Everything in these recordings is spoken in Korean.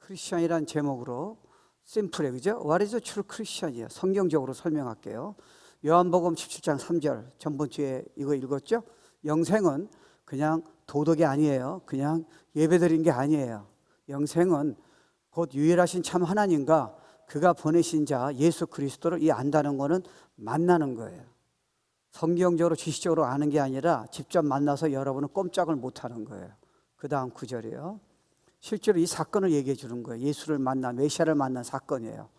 크리스천이란 제목으로 심플해, 그죠? What is a true Christian이에요. 성경적으로 설명할게요. 요한복음 17장 3절 전번 주에 이거 읽었죠? 영생은 그냥 도덕이 아니에요. 그냥 예배드린 게 아니에요. 영생은 곧 유일하신 참 하나님과 그가 보내신 자 예수 그리스도를 안다는 거는 만나는 거예요. 성경적으로 지식적으로 아는 게 아니라 직접 만나서 여러분은 꼼짝을 못하는 거예요. 그 다음 9절이에요. 실제로 이 사건을 얘기해 주는 거예요. 예수를 만난, 메시아를 만난 사건이에요.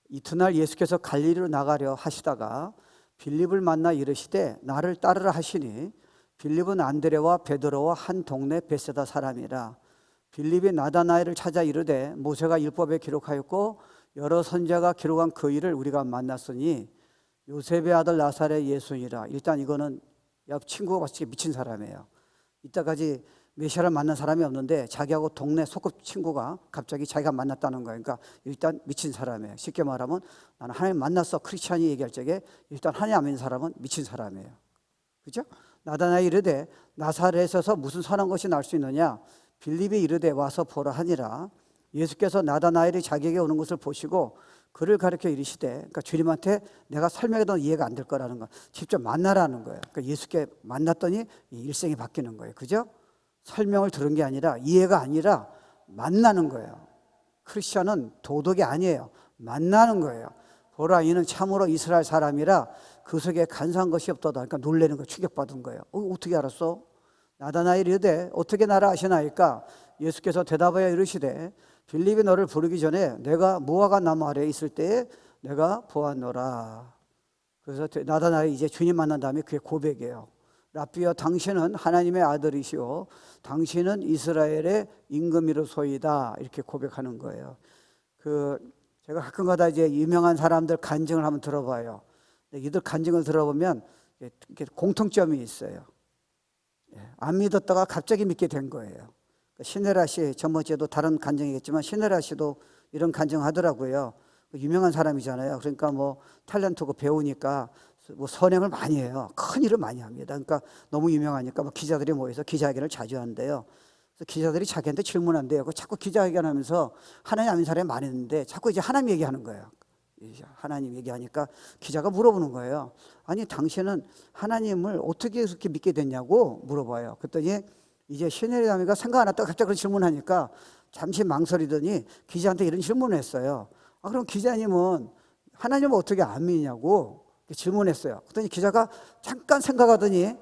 이튿날 예수께서 갈릴리로 나가려 하시다가 빌립을 만나 이르시되 나를 따르라 하시니 빌립은 안드레와 베드로와 한 동네 베세다 사람이라. 빌립이 나다나엘을 찾아 이르되 모세가 율법에 기록하였고 여러 선지자가 기록한 그 일을 우리가 만났으니 요셉의 아들 나사렛 예수니라. 일단 이거는 옆 친구가 봤을 때 미친 사람이에요. 이때까지 메시아를 만난 사람이 없는데 자기하고 동네 소꿉친구가 갑자기 자기가 만났다는 거예요. 그러니까 일단 미친 사람이에요. 쉽게 말하면 나는 하나님 만났어. 크리스찬이 얘기할 적에 일단 하나님 안 믿는 사람은 미친 사람이에요. 그죠? 나다나엘이 이르되 나사렛에서 무슨 선한 것이 날 수 있느냐? 빌립이 이르되 와서 보라 하니라. 예수께서 나다나엘이 자기에게 오는 것을 보시고 그를 가르쳐 이르시되, 그러니까 주님한테 내가 설명해도 이해가 안 될 거라는 거, 직접 만나라는 거예요. 그러니까 예수께 만났더니 일생이 바뀌는 거예요. 그죠? 설명을 들은 게 아니라, 이해가 아니라 만나는 거예요. 크리스천은 도덕이 아니에요. 만나는 거예요. 보라 이는 참으로 이스라엘 사람이라 그 속에 간사한 것이 없도다. 그러니까 놀라는 거, 충격받은 거예요. 어떻게 알았어? 나다나엘이 이르되 어떻게 나를 아시나이까? 예수께서 대답하여 이르시되 빌립이 너를 부르기 전에 내가 무화과 나무 아래에 있을 때에 내가 보았노라. 그래서 나다나엘이 이제 주님 만난 다음에 그의 고백이에요. 라삐여 당신은 하나님의 아들이시오 당신은 이스라엘의 임금이로소이다. 이렇게 고백하는 거예요. 제가 가끔가다 이제 유명한 사람들 간증을 한번 들어봐요. 이들 간증을 들어보면 이렇게 공통점이 있어요. 안 믿었다가 갑자기 믿게 된 거예요. 신혜라 씨, 저번 주에도 다른 간증이겠지만 신혜라 씨도 이런 간증하더라고요. 유명한 사람이잖아요. 그러니까 뭐 탤런트고 배우니까 뭐 선행을 많이 해요. 큰 일을 많이 합니다. 그러니까 너무 유명하니까 뭐 기자들이 모여서 기자회견을 자주 한대요. 그래서 기자들이 자기한테 질문한대요. 자꾸 기자회견하면서 하나님 안 믿는 사람이 많이 있는데 자꾸 이제 하나님 얘기하는 거예요. 하나님 얘기하니까 기자가 물어보는 거예요. 아니 당신은 하나님을 어떻게 그렇게 믿게 됐냐고 물어봐요. 그랬더니 이제 신혜리가 생각 안 했다가 갑자기 그런 질문하니까 잠시 망설이더니 기자한테 이런 질문을 했어요. 그럼 기자님은 하나님을 어떻게 안 믿냐고 질문했어요. 그랬더니 기자가 잠깐 생각하더니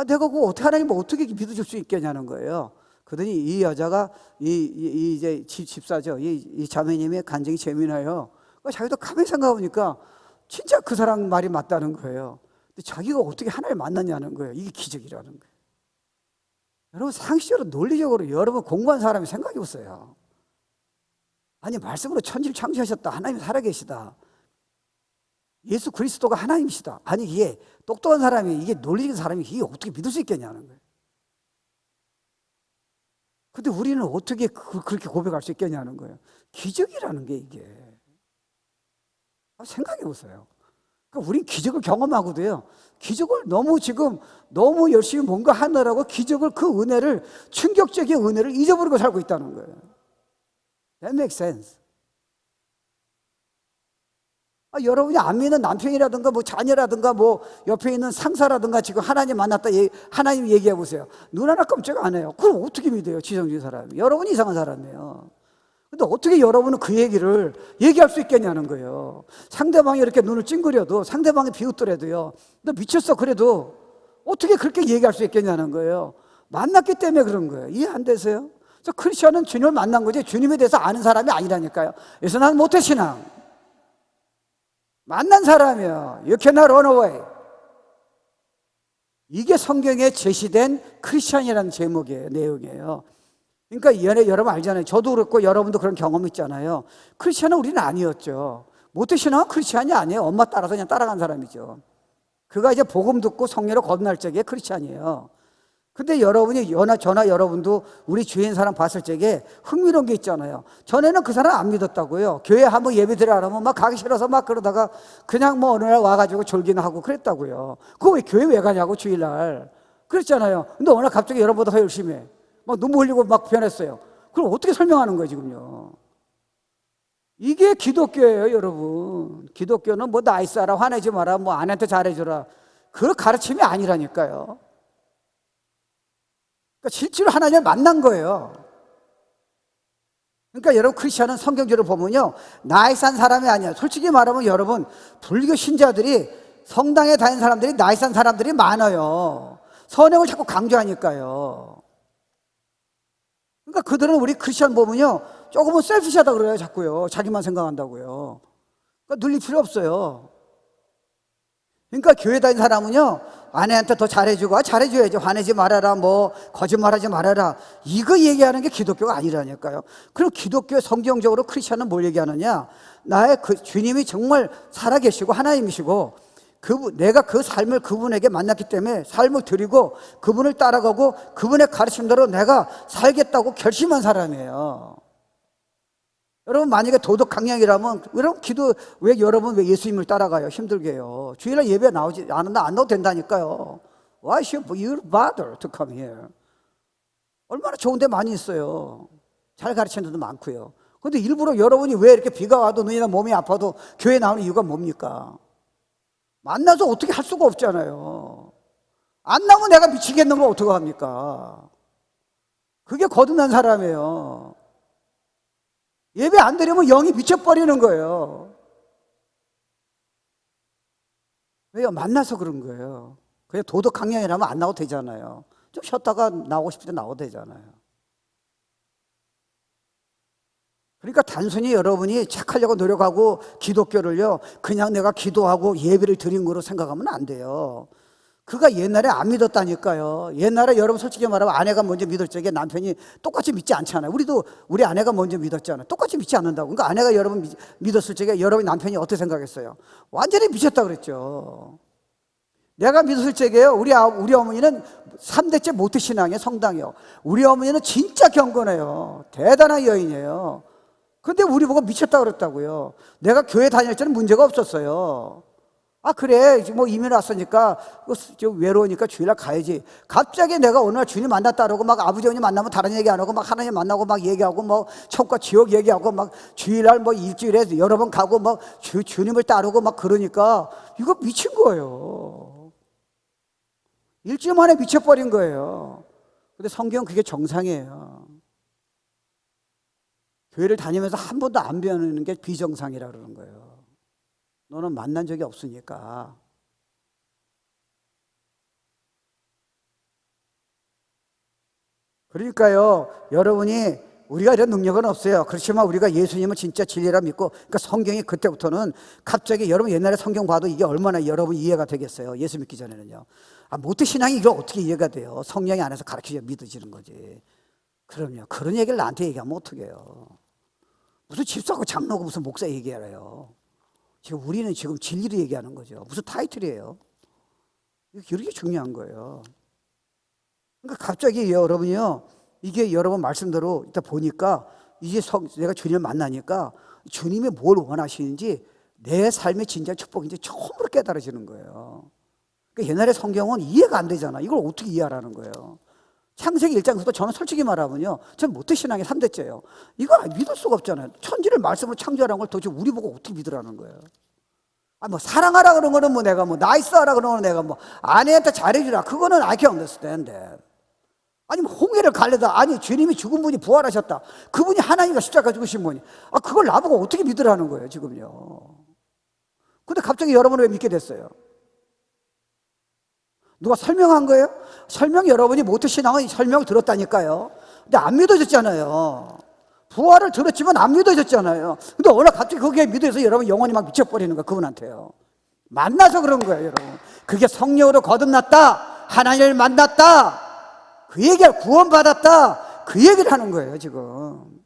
내가 그거 어떻게 하나님을 어떻게 믿어줄 수 있겠냐는 거예요. 그러더니 이 여자가 이제 집사죠. 이 자매님의 간증이 재미나요. 자기도 가만히 생각해보니까 진짜 그 사람 말이 맞다는 거예요. 근데 자기가 어떻게 하나님을 만났냐는 거예요. 이게 기적이라는 거예요. 여러분 상식적으로 논리적으로 여러분 공부한 사람이 생각해 보세요. 아니 말씀으로 천지를 창조하셨다. 하나님이 살아계시다. 예수 그리스도가 하나님이시다. 아니 이게 똑똑한 사람이, 이게 논리적인 사람이 이게 어떻게 믿을 수 있겠냐는 거예요. 근데 우리는 어떻게 그렇게 고백할 수 있겠냐는 거예요. 기적이라는 게 이게. 생각해 보세요. 그러니까 우린 기적을 경험하고도요, 기적을 너무 열심히 뭔가 하느라고 기적을, 그 은혜를, 충격적인 은혜를 잊어버리고 살고 있다는 거예요. That makes sense. 여러분이 안 믿는 남편이라든가 뭐 자녀라든가 뭐 옆에 있는 상사라든가 지금 하나님 만났다, 하나님 얘기해 보세요. 눈 하나 깜짝 안 해요. 그럼 어떻게 믿어요? 지성적인 사람이. 여러분이 이상한 사람이에요. 근데 어떻게 여러분은 그 얘기를 얘기할 수 있겠냐는 거예요. 상대방이 이렇게 눈을 찡그려도, 상대방이 비웃더라도요, 너 미쳤어 그래도 어떻게 그렇게 얘기할 수 있겠냐는 거예요. 만났기 때문에 그런 거예요. 이해 안 되세요? 그래서 크리스천은 주님을 만난 거지 주님에 대해서 아는 사람이 아니라니까요. 그래서 난 모태신앙. 만난 사람이요. You cannot run away. 이게 성경에 제시된 크리스천이라는 제목이에요. 내용이에요. 그러니까 여러분 알잖아요. 저도 그렇고 여러분도 그런 경험 있잖아요. 크리스천은 우리는 아니었죠. 모태신앙은 크리스천이 아니에요. 엄마 따라서 그냥 따라간 사람이죠. 그가 이제 복음 듣고 성령으로 거듭날 적에 크리스천이에요. 근데 여러분이 저나 여러분도 우리 주위에 있는 사람 봤을 적에 흥미로운 게 있잖아요. 전에는 그 사람 안 믿었다고요. 교회 한번 예배 드리라 하면 막 가기 싫어서 막 그러다가 그냥 뭐 어느 날 와가지고 졸기나 하고 그랬다고요. 그거 왜 교회 왜 가냐고 주일날 그랬잖아요. 근데 어느 날 갑자기 여러분보다 더 열심히 해. 막 눈물 흘리고 막 변했어요. 그럼 어떻게 설명하는 거예요 지금요? 이게 기독교예요, 여러분. 기독교는 뭐 나이스하라, 화내지 마라, 뭐 아내한테 잘해주라, 그 가르침이 아니라니까요. 그러니까 실제로 하나님을 만난 거예요. 그러니까 여러분, 크리스천은 성경적으로 보면요, 나이스한 사람이 아니에요. 솔직히 말하면 여러분, 불교 신자들이, 성당에 다니는 사람들이 나이스한 사람들이 많아요. 선행을 자꾸 강조하니까요. 그러니까 그들은 우리 크리스천 보면요, 조금은 셀피시하다 그래요, 자꾸요. 자기만 생각한다고요. 그러니까 늘릴 필요 없어요. 그러니까 교회 다니는 사람은요, 아내한테 더 잘해주고, 잘해줘야지, 화내지 말아라, 뭐 거짓말하지 말아라, 이거 얘기하는 게 기독교가 아니라니까요. 그럼 기독교 성경적으로 크리스천은 뭘 얘기하느냐, 나의 그 주님이 정말 살아계시고 하나님이시고, 내가 그 삶을 그분에게 만났기 때문에 삶을 드리고 그분을 따라가고 그분의 가르침대로 내가 살겠다고 결심한 사람이에요. 여러분, 만약에 도덕 강령이라면 왜 여러분 왜 예수님을 따라가요? 힘들게요. 주일날 예배 나오지 안 나도 된다니까요. Why should you bother to come here? 얼마나 좋은 데 많이 있어요. 잘 가르치는 데도 많고요. 그런데 일부러 여러분이 왜 이렇게 비가 와도 눈이나 몸이 아파도 교회 나오는 이유가 뭡니까? 만나서 어떻게 할 수가 없잖아요. 안 나오면 내가 미치겠는 걸 어떻게 합니까? 그게 거듭난 사람이에요. 예배 안 드리면 영이 미쳐버리는 거예요. 왜요? 만나서 그런 거예요. 그냥 도덕 강령이라면 안 나와도 되잖아요. 좀 쉬었다가 나오고 싶을 때 나와도 되잖아요. 그러니까 단순히 여러분이 착하려고 노력하고 기독교를요, 그냥 내가 기도하고 예배를 드린 거로 생각하면 안 돼요. 그가 옛날에 안 믿었다니까요. 옛날에 여러분 솔직히 말하면 아내가 먼저 믿을 적에 남편이 똑같이 믿지 않잖아요. 우리도 우리 아내가 먼저 믿었잖아요. 똑같이 믿지 않는다고. 그러니까 아내가 여러분 믿었을 적에 여러분 남편이 어떻게 생각했어요? 완전히 미쳤다 그랬죠. 내가 믿었을 적에요, 우리 어머니는 3대째 모태신앙이에요. 성당이요. 우리 어머니는 진짜 경건해요. 대단한 여인이에요. 근데 우리 보고 미쳤다 그랬다고요. 내가 교회 다닐 때는 문제가 없었어요. 그래, 뭐 이민 왔으니까 좀 외로우니까 주일날 가야지. 갑자기 내가 어느 날 주님 만났다 그러고 막 아버지 어머니 만나면 다른 얘기 안 하고 막 하나님 만나고 막 얘기하고 뭐 천국과 지옥 얘기하고 막 주일날 뭐 일주일에 여러 번 가고 막 주님을 따르고 막 그러니까 이거 미친 거예요. 일주일 만에 미쳐버린 거예요. 근데 성경은 그게 정상이에요. 교회를 다니면서 한 번도 안 배우는 게 비정상이라 그러는 거예요. 너는 만난 적이 없으니까. 그러니까요, 여러분이 우리가 이런 능력은 없어요. 그렇지만 우리가 예수님은 진짜 진리라 믿고, 그러니까 성경이 그때부터는 갑자기 여러분 옛날에 성경 봐도 이게 얼마나 여러분 이해가 되겠어요. 예수 믿기 전에는요. 모태 신앙이 이거 어떻게 이해가 돼요? 성령이 안에서 가르치려 믿어지는 거지. 그럼요. 그런 얘기를 나한테 얘기하면 어떡해요? 무슨 집사고 장로고 무슨 목사 얘기하래요. 지금 우리는 지금 진리를 얘기하는 거죠. 무슨 타이틀이에요? 이게 중요한 거예요. 그러니까 갑자기 여러분이요, 이게 여러분 말씀대로 이따 보니까 이제 내가 주님을 만나니까 주님이 뭘 원하시는지 내 삶의 진짜 축복인지 처음으로 깨달아지는 거예요. 그러니까 옛날에 성경은 이해가 안 되잖아. 이걸 어떻게 이해하라는 거예요? 창세기 1장에서도 저는 솔직히 말하면요, 전 모태신앙의 3대째예요. 이거 믿을 수가 없잖아요. 천지를 말씀으로 창조하라는 걸 도대체 우리 보고 어떻게 믿으라는 거예요? 뭐 사랑하라 그런 거는 뭐 내가 뭐 나이스하라 그런 거는 내가 뭐 아내한테 잘해주라 그거는 I can understand that. 아니면 홍해를 갈래다, 아니 주님이 죽은 분이 부활하셨다, 그분이 하나님과 십자가 죽으신 분이, 그걸 나보고 어떻게 믿으라는 거예요 지금요. 근데 갑자기 여러분은 왜 믿게 됐어요? 누가 설명한 거예요? 여러분이 모태신앙은 설명을 들었다니까요. 근데 안 믿어졌잖아요. 부활을 들었지만 안 믿어졌잖아요. 근데 어느 갑자기 거기에 믿어서 여러분 영혼이 막 미쳐버리는 거예요. 그분한테요. 만나서 그런 거예요, 여러분. 그게 성령으로 거듭났다, 하나님을 만났다, 그 얘기를 구원받았다, 그 얘기를 하는 거예요 지금.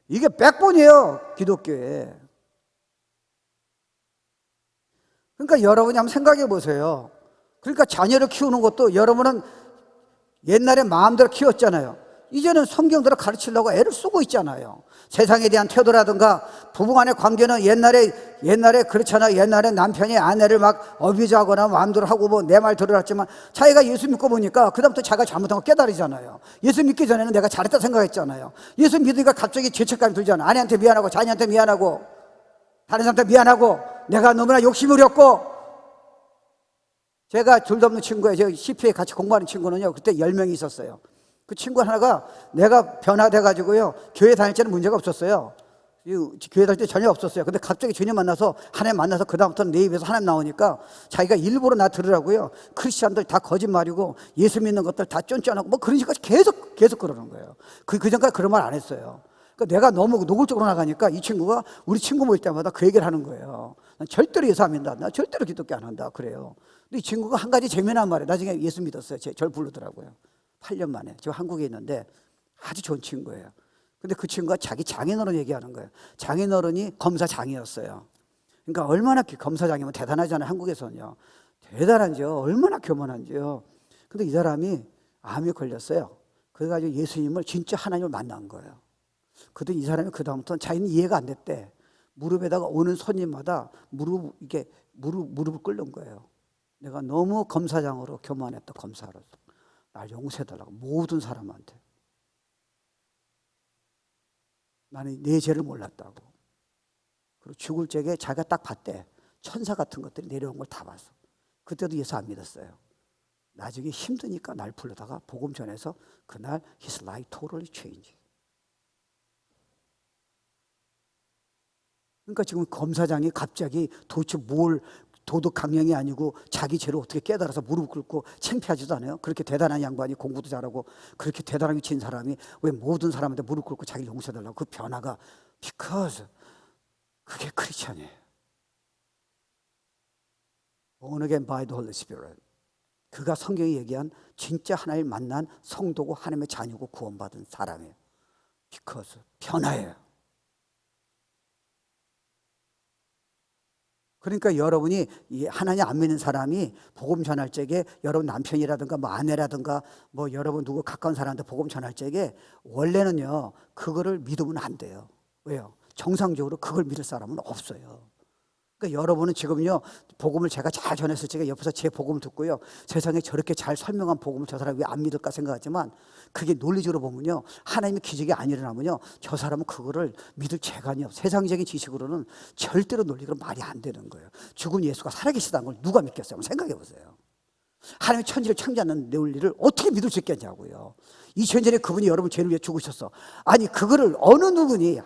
이게 백본이에요 기독교에. 그러니까 여러분이 한번 생각해 보세요. 그러니까 자녀를 키우는 것도 여러분은 옛날에 마음대로 키웠잖아요. 이제는 성경대로 가르치려고 애를 쓰고 있잖아요. 세상에 대한 태도라든가 부부간의 관계는 옛날에 그렇잖아요. 옛날에 남편이 아내를 막 어비자거나 마음대로 하고 뭐 내 말 들으랬지만 자기가 예수 믿고 보니까 그다음부터 자기가 잘못한 거 깨달으잖아요. 예수 믿기 전에는 내가 잘했다 생각했잖아요. 예수 믿으니까 갑자기 죄책감이 들잖아요. 아내한테 미안하고 자녀한테 미안하고 다른 사람한테 미안하고 내가 너무나 욕심이 부렸고. 제가 둘도 없는 친구예요. 저 CPA 같이 공부하는 친구는요, 그때 10명이 있었어요. 그 친구 하나가 내가 변화돼가지고요, 교회 다닐 때는 문제가 없었어요. 교회 다닐 때 전혀 없었어요. 근데 갑자기 주님 만나서, 하나님 만나서 그다음부터는 내 입에서 하나님 나오니까 자기가 일부러 나 들으라고요, 크리스찬들 다 거짓말이고 예수 믿는 것들 다 쫀쫀하고 뭐 그런 식으로 계속 그러는 거예요. 그 전까지 그런 말 안 했어요. 그러니까 내가 너무 노골적으로 나가니까 이 친구가 우리 친구 모일 때마다 그 얘기를 하는 거예요. 난 절대로 예수 안 믿는다. 나 절대로 기독교 안 한다. 그래요. 근데 이 친구가 한 가지 재미난 말이에요. 나중에 예수 믿었어요. 절 부르더라고요. 8년 만에. 지금 한국에 있는데 아주 좋은 친구예요. 근데 그 친구가 자기 장인어른 얘기하는 거예요. 장인어른이 검사장이었어요. 그러니까 얼마나 검사장이면 대단하잖아요. 한국에서는요. 대단한지요. 얼마나 교만한지요. 근데 이 사람이 암에 걸렸어요. 그래가지고 예수님을 진짜 하나님을 만난 거예요. 근데 이 사람이 그다음부터는 자기는 이해가 안 됐대. 무릎에다가 오는 손님마다 무릎을 꿇는 거예요. 내가 너무 검사장으로 교만했다. 검사로서 날 용서해달라고 모든 사람한테. 나는 내 죄를 몰랐다고. 그리고 죽을 적에 자기가 딱 봤대. 천사 같은 것들이 내려온 걸 다 봤어. 그때도 예수 안 믿었어요. 나중에 힘드니까 날 불러다가 복음 전해서 그날 his life totally changed. 그러니까 지금 검사장이 갑자기 도대체 뭘, 도덕 강령이 아니고 자기 죄를 어떻게 깨달아서 무릎 꿇고 창피하지도 않아요? 그렇게 대단한 양반이 공부도 잘하고 그렇게 대단하게 친 사람이 왜 모든 사람한테 무릎 꿇고 자기를 용서해달라고. 그 변화가 because 그게 크리스찬이에요. Born again by the Holy Spirit. 그가 성경이 얘기한 진짜 하나님 만난 성도고 하나님의 자녀고 구원받은 사람이에요. because 변화예요. 그러니까 여러분이 하나님 안 믿는 사람이 복음 전할 적에 여러분 남편이라든가 뭐 아내라든가 뭐 여러분 누구 가까운 사람한테 복음 전할 적에 원래는요 그거를 믿으면 안 돼요. 왜요? 정상적으로 그걸 믿을 사람은 없어요. 그러니까 여러분은 지금요 복음을 제가 잘 전했을 적에 옆에서 제 복음을 듣고요 세상에 저렇게 잘 설명한 복음을 저 사람이 왜 안 믿을까 생각하지만 그게 논리적으로 보면요 하나님의 기적이 안 일어나면요 저 사람은 그거를 믿을 재간이 없어요. 세상적인 지식으로는 절대로 논리로 말이 안 되는 거예요. 죽은 예수가 살아계시다는 걸 누가 믿겠어요? 생각해 보세요. 하나님의 천지를 창조하는 논리를 어떻게 믿을 수 있겠냐고요. 2000년 전에 그분이 여러분 죄를 위해 죽으셨어. 아니 그거를 어느 누구니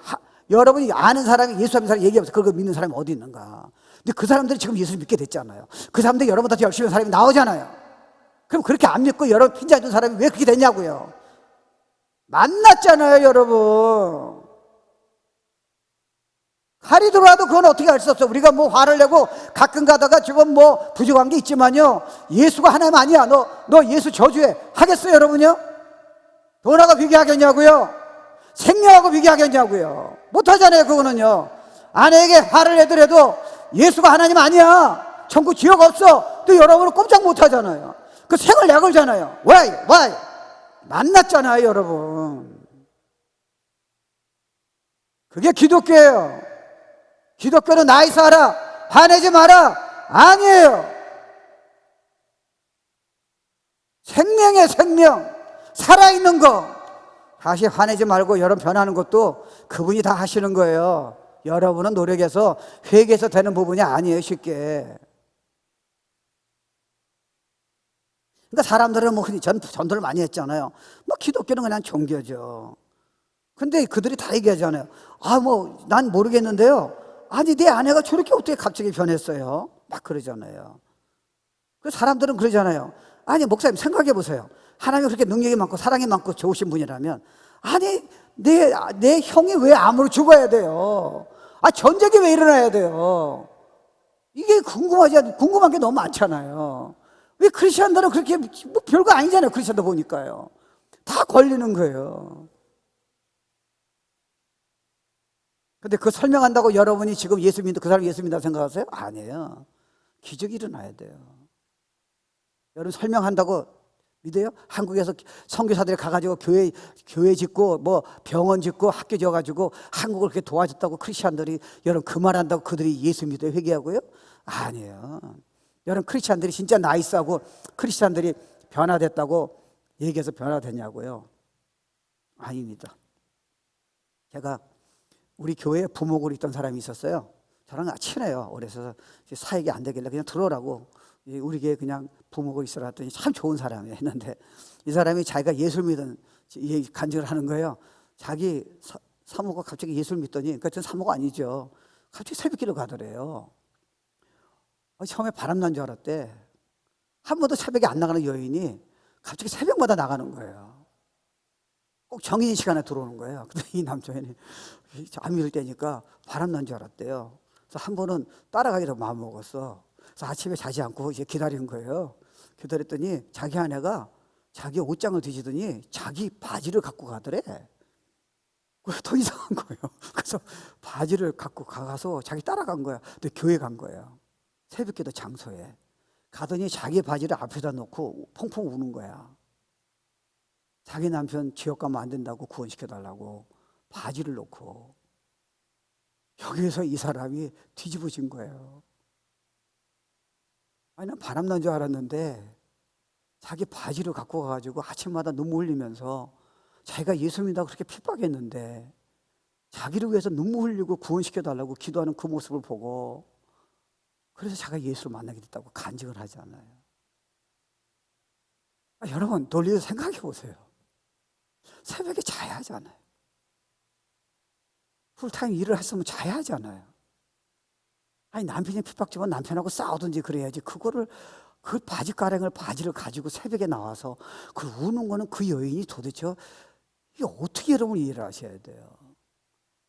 여러분이 아는 사람이 예수 믿는 사람 얘기하면서 그걸 믿는 사람이 어디 있는가. 근데 그 사람들이 지금 예수를 믿게 됐잖아요. 그 사람들이 여러분한테 열심히 하는 사람이 나오잖아요. 그럼 그렇게 안 믿고 여러분 핀잔 사람이 왜 그렇게 됐냐고요. 만났잖아요 여러분. 칼이 들어와도 그건 어떻게 할 수 없어. 우리가 뭐 화를 내고 가끔 가다가 지금 뭐 부족한 게 있지만요 예수가 하나님 아니야. 너 예수 저주해 하겠어요 여러분요? 돈하고 비교하겠냐고요? 생명하고 비교하겠냐고요? 못하잖아요 그거는요. 아내에게 화를 내더라도 예수가 하나님 아니야, 천국 지옥 없어, 또 여러분은 꼼짝 못하잖아요. 그 생을 내걸잖아요. Why? 만났잖아요 여러분. 그게 기독교예요. 기독교는 나이 살아 화내지 마라 아니에요. 생명의 생명 살아있는 거. 다시 화내지 말고 여러분 변하는 것도 그분이 다 하시는 거예요. 여러분은 노력해서 회개해서 되는 부분이 아니에요 쉽게. 그러니까 사람들은 뭐 흔히 전도를 많이 했잖아요. 뭐 기독교는 그냥 종교죠. 근데 그들이 다 얘기하잖아요. 뭐 난 모르겠는데요, 아니 내 아내가 저렇게 어떻게 갑자기 변했어요? 막 그러잖아요. 그 사람들은 그러잖아요. 아니 목사님 생각해 보세요. 하나님이 그렇게 능력이 많고 사랑이 많고 좋으신 분이라면 아니 내 형이 왜 암으로 죽어야 돼요? 전쟁이 왜 일어나야 돼요? 이게 궁금한 게 너무 많잖아요. 왜 크리스천들은 그렇게 뭐 별거 아니잖아요. 크리스천들 보니까요 다 걸리는 거예요. 근데 그거 설명한다고 여러분이 지금 예수 믿는 그 사람 예수 믿는다고 생각하세요? 아니에요. 기적이 일어나야 돼요. 여러분 설명한다고 믿어요? 한국에서 선교사들이 가가지고 교회 짓고 뭐 병원 짓고 학교 지어가지고 한국을 그렇게 도와줬다고 크리스찬들이 여러분 그 말한다고 그들이 예수 믿어 회개하고요? 아니에요. 여러분 크리스찬들이 진짜 나이스하고 크리스찬들이 변화됐다고 얘기해서 변화됐냐고요? 아닙니다. 제가 우리 교회에 부목으로 있던 사람이 있었어요. 저랑 친해요. 그래서 사역이 안 되길래 그냥 들어오라고 우리 교회 그냥 부목으로 있으라 했더니 참 좋은 사람이에요. 했는데 이 사람이 자기가 예술 믿은 간증을 하는 거예요. 자기 사모가 갑자기 예술 믿더니 그건 사모가 아니죠. 갑자기 새벽기도 가더래요. 처음에 바람난 줄 알았대. 한 번도 새벽에 안 나가는 여인이 갑자기 새벽마다 나가는 거예요. 꼭 정해진 시간에 들어오는 거예요. 근데 이 남자애는 안 믿을 때니까 바람난 줄 알았대요. 그래서 한 번은 따라가기로 마음먹었어. 그래서 아침에 자지 않고 이제 기다리는 거예요. 기다렸더니 자기 아내가 자기 옷장을 뒤지더니 자기 바지를 갖고 가더래. 더 이상한 거예요. 그래서 바지를 갖고 가서 자기 따라간 거야. 근데 교회 간 거예요. 새벽기도 장소에 가더니 자기 바지를 앞에다 놓고 펑펑 우는 거야. 자기 남편 지옥 가면 안 된다고 구원시켜달라고 바지를 놓고. 여기에서 이 사람이 뒤집어진 거예요. 아니 난 바람난 줄 알았는데 자기 바지를 갖고 가가지고 아침마다 눈물 흘리면서 자기가 예수 믿다고 그렇게 핍박했는데 자기를 위해서 눈물 흘리고 구원시켜달라고 기도하는 그 모습을 보고 그래서 자기가 예수를 만나게 됐다고 간증을 하잖아요. 여러분 논리를 생각해 보세요. 새벽에 자야 하잖아요. 풀타임 일을 했으면 자야 하잖아요. 아니 남편이 핍박 주면 남편하고 싸우든지 그래야지 그거를 그 바지가랑을 바지를 가지고 새벽에 나와서 그걸 우는 거는 그 여인이 도대체 이게 어떻게 여러분 이해를 하셔야 돼요.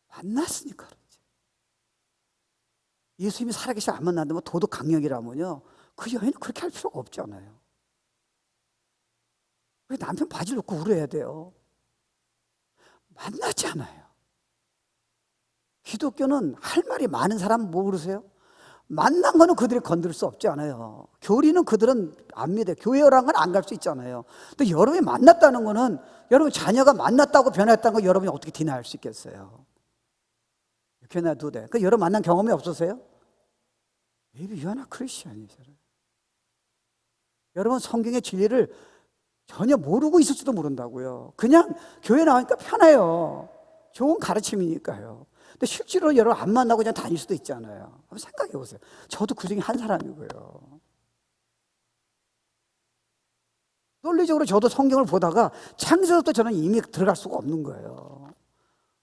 만났으니까 그렇지. 예수님이 살아계시면 안 만난다면 도덕 강령이라면요 그 여인은 그렇게 할 필요가 없잖아요. 왜 남편 바지를 놓고 울어야 돼요? 만났잖아요. 기독교는 할 말이 많은 사람 뭐 그러세요? 만난 거는 그들이 건드릴 수 없지 않아요. 교리는 그들은 안 믿어요. 교회라는 건 안 갈 수 있잖아요. 근데 여러분이 만났다는 거는 여러분 자녀가 만났다고 변했다는 거 여러분이 어떻게 디나이할 수 있겠어요? You cannot do that. 그 여러분 만난 경험이 없으세요? Maybe you're not Christian. 여러분 성경의 진리를 전혀 모르고 있을지도 모른다고요. 그냥 교회 나오니까 편해요. 좋은 가르침이니까요. 근데 실제로 여러분 안 만나고 그냥 다닐 수도 있잖아요. 한번 생각해 보세요. 저도 그 중에 한 사람이고요. 논리적으로 저도 성경을 보다가 창세부터 저는 이미 들어갈 수가 없는 거예요.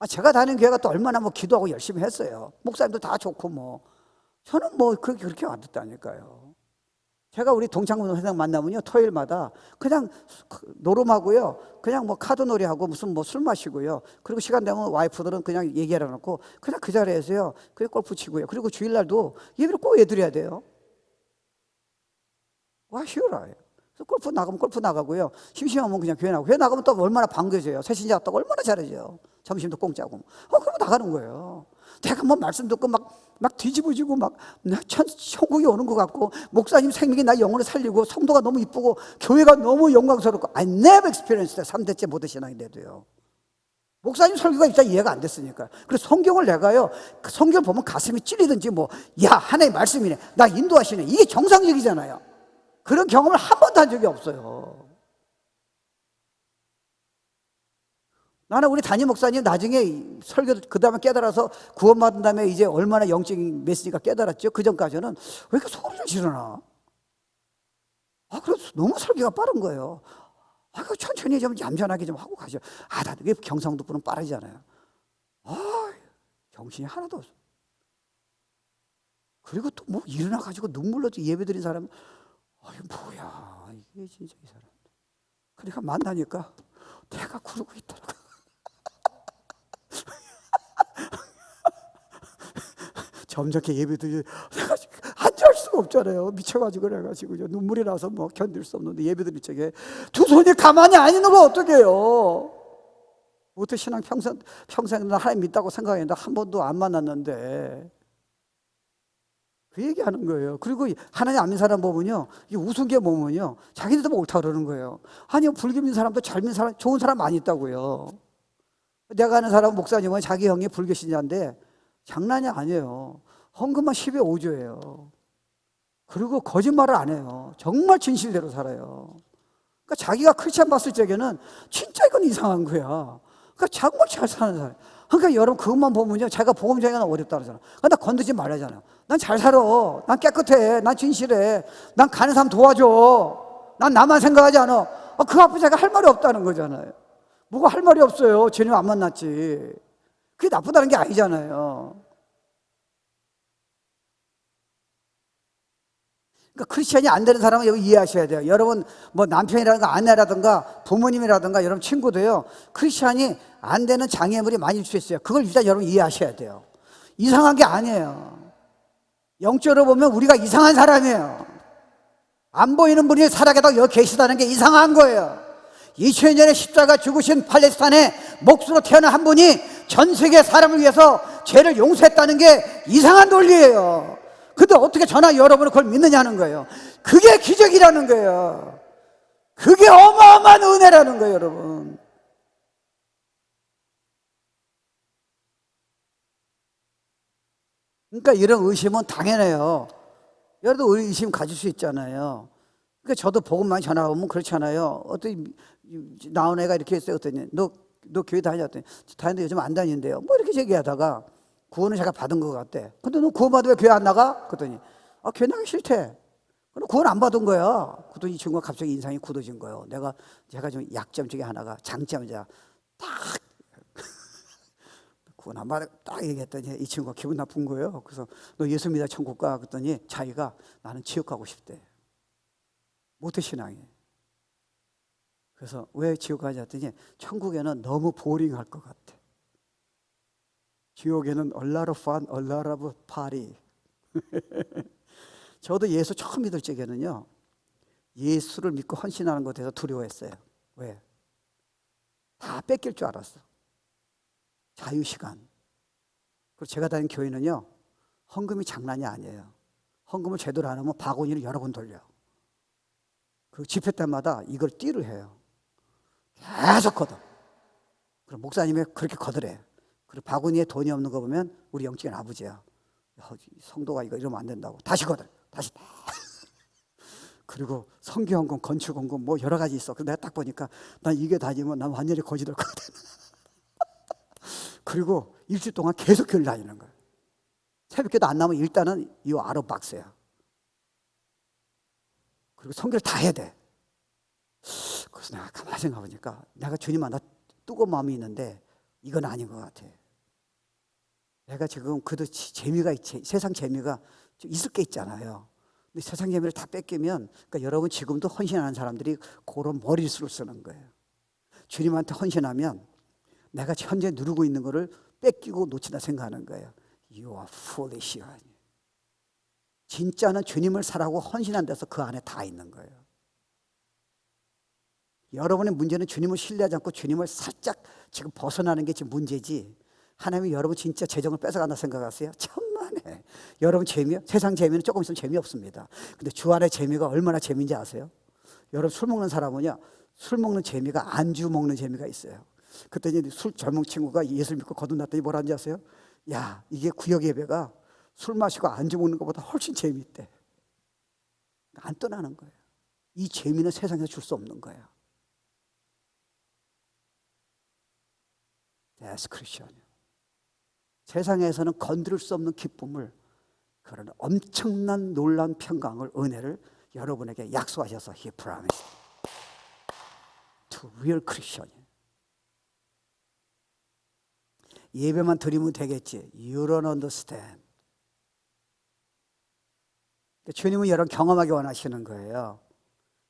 제가 다니는 교회가 또 얼마나 뭐 기도하고 열심히 했어요. 목사님도 다 좋고 뭐 저는 뭐 그렇게 왔다니까요. 제가 우리 동창분 회장 만나면요 토요일마다 그냥 노름하고요 그냥 뭐 카드놀이하고 무슨 뭐 술 마시고요 그리고 시간 되면 와이프들은 그냥 얘기하러 놓고 그냥 그 자리에서요 그냥 골프 치고요 그리고 주일날도 예배를 꼭 해드려야 돼요. 와 쉬워라요. 그래서 골프 나가면 골프 나가고요 심심하면 그냥 교회 나가고 교회 나가면 또 얼마나 반겨져요. 새신자 왔다고 얼마나 잘해줘요. 점심도 공짜고 그러고 나가는 거예요. 내가 뭐 말씀 듣고 막 뒤집어지고 막 천국이 오는 것 같고 목사님 생명이 나 영혼을 살리고 성도가 너무 이쁘고 교회가 너무 영광스럽고 I never experienced that. 3대째 모태 신앙인데도요. 목사님 설교가 일단 이해가 안 됐으니까. 그래서 성경을 내가요 그 성경을 보면 가슴이 찔리든지 뭐 야 하나님 말씀이네 나 인도하시네 이게 정상적이잖아요. 그런 경험을 한 번도 한 적이 없어요. 나는 우리 담임 목사님 나중에 설교 그 다음에 깨달아서 구원받은 다음에 이제 얼마나 영적인 메시지가 깨달았죠. 그 전까지는 왜 이렇게 소리를 지르나? 그래서 너무 설교가 빠른 거예요. 천천히 좀 얌전하게 좀 하고 가죠. 나도 왜 경상도 분은 빠르잖아요. 정신이 하나도 없어. 그리고 또 뭐 일어나가지고 눈물로 예배드린 사람, 뭐야 이게 진짜 이 사람. 그러니까 만나니까 내가 구르고 있더라고. 점잖게 예배드리 내가 앉을 수가 없잖아요. 미쳐가지고 그래가지고 눈물이 나서 뭐 견딜 수 없는데 예배드릴 적에 두 손이 가만히 안 있는 걸 어떻게 해요? 모태 신앙 평생 나 하나님 믿다고 생각했는데 한 번도 안 만났는데 그 얘기하는 거예요. 그리고 하나님 안 믿는 사람 보면요, 이 우스운 게 보면요, 자기들도 옳다 그러는 거예요. 아니요, 불교 믿는 사람도 잘 믿는 사람, 좋은 사람 많이 있다고요. 내가 아는 사람 목사님은 자기 형이 불교 신자인데 장난이 아니에요. 헌금만 10에 5조예요. 그리고 거짓말을 안 해요. 정말 진실대로 살아요. 그러니까 자기가 크리스찬 봤을 적에는 진짜 이건 이상한 거야. 그러니까 정말 잘 사는 사람. 그러니까 여러분 그것만 보면요, 자기가 복음쟁이는 어렵다 그러잖아. 그러니까 나 건드지 말라잖아요. 난 잘 살아. 난 깨끗해. 난 진실해. 난 가는 사람 도와줘. 난 나만 생각하지 않아. 그 앞에 자기가 할 말이 없다는 거잖아요. 뭐가 할 말이 없어요. 주님 안 만났지. 그게 나쁘다는 게 아니잖아요. 그러니까 크리스천이 안 되는 사람은 여기 이해하셔야 돼요. 여러분 뭐 남편이라든가 아내라든가 부모님이라든가 여러분 친구도요, 크리스천이 안 되는 장애물이 많이 수 있어요. 그걸 일단 여러분 이해하셔야 돼요. 이상한 게 아니에요. 영적으로 보면 우리가 이상한 사람이에요. 안 보이는 분이 살아계다 여기 계시다는 게 이상한 거예요. 2000년 전에 십자가 죽으신 팔레스타인에 목수로 태어난 한 분이 전 세계 사람을 위해서 죄를 용서했다는 게 이상한 논리예요. 근데 어떻게 저나 여러분은 그걸 믿느냐는 거예요. 그게 기적이라는 거예요. 그게 어마어마한 은혜라는 거예요, 여러분. 그러니까 이런 의심은 당연해요. 여러분도 의심 가질 수 있잖아요. 그러니까 저도 복음만 전하면 그렇잖아요. 어떤 나온 애가 이렇게 했어요. 어떠니 너 교회 다녔더니 다녔는데 요즘 안 다닌대요. 뭐 이렇게 얘기하다가 구원을 제가 받은 것 같대. 근데 너 구원 받으면 왜 교회 안 나가? 그랬더니 교회 나가기 싫대. 그럼 구원 안 받은 거야. 그랬더니 이 친구가 갑자기 인상이 굳어진 거예요. 제가 좀 약점 중에 하나가 장점이자 딱 구원 안 받아 딱 얘기했더니 이 친구가 기분 나쁜 거예요. 그래서 너 예수 믿어 천국 가? 그랬더니 자기가 나는 지옥 가고 싶대. 모태신앙이. 그래서 왜 지옥 가지 했더니 천국에는 너무 보링할 것 같아. 지옥에는 a lot of fun, a lot of party. 저도 예수 처음 믿을 적에는요, 예수를 믿고 헌신하는 것에 대해서 두려워했어요. 왜? 다 뺏길 줄 알았어. 자유시간. 그리고 제가 다닌 교회는요, 헌금이 장난이 아니에요. 헌금을 제대로 안 하면 바구니를 여러 번 돌려. 그 집회 때마다 이걸 띠를 해요. 계속 걷어. 그럼 목사님이 그렇게 걷으래. 그리고 바구니에 돈이 없는 거 보면 우리 영적인 아버지야. 성도가 이러면 안 된다고. 다시 걷어. 다시. 그리고 성교헌금, 건축헌금 뭐 여러 가지 있어. 그래서 내가 딱 보니까 난 이게 다니면 난 완전히 거지 될 것 같아. 그리고 일주일 동안 계속 교회를 다니는 거야. 새벽기도 안 나면 일단은 이 아로 박스야. 그리고 성교를 다 해야 돼. 그래서 내가 가만히 생각해보니까 내가 주님 만나 뜨거운 마음이 있는데 이건 아닌 것 같아. 내가 지금 그래도 재미가 있지, 세상 재미가 좀 있을 게 있잖아요. 근데 세상 재미를 다 뺏기면, 그러니까 여러분 지금도 헌신하는 사람들이 그런 머리수를 쓰는 거예요. 주님한테 헌신하면 내가 현재 누르고 있는 거를 뺏기고 놓친다 생각하는 거예요. You are foolish. 진짜는 주님을 사랑하고 헌신한 데서 그 안에 다 있는 거예요. 여러분의 문제는 주님을 신뢰하지 않고 주님을 살짝 지금 벗어나는 게 지금 문제지, 하나님이 여러분 진짜 재정을 뺏어간다 생각하세요? 천만에. 여러분 재미요? 세상 재미는 조금 있으면 재미없습니다. 근데 주 안의 재미가 얼마나 재미인지 아세요? 여러분 술 먹는 사람은요, 술 먹는 재미가 안주 먹는 재미가 있어요. 그랬더니 술 젊은 친구가 예수 믿고 거듭났더니 뭐라는지 아세요? 야, 이게 구역 예배가 술 마시고 안주 먹는 것보다 훨씬 재미있대. 안 떠나는 거예요. 이 재미는 세상에서 줄 수 없는 거예요. That's Christian. 세상에서는 건드릴 수 없는 기쁨을, 그런 엄청난 놀라운 평강을, 은혜를 여러분에게 약속하셔서 He promised to real Christian. 예배만 드리면 되겠지. You don't understand. 주님은 여러분 경험하기 원하시는 거예요.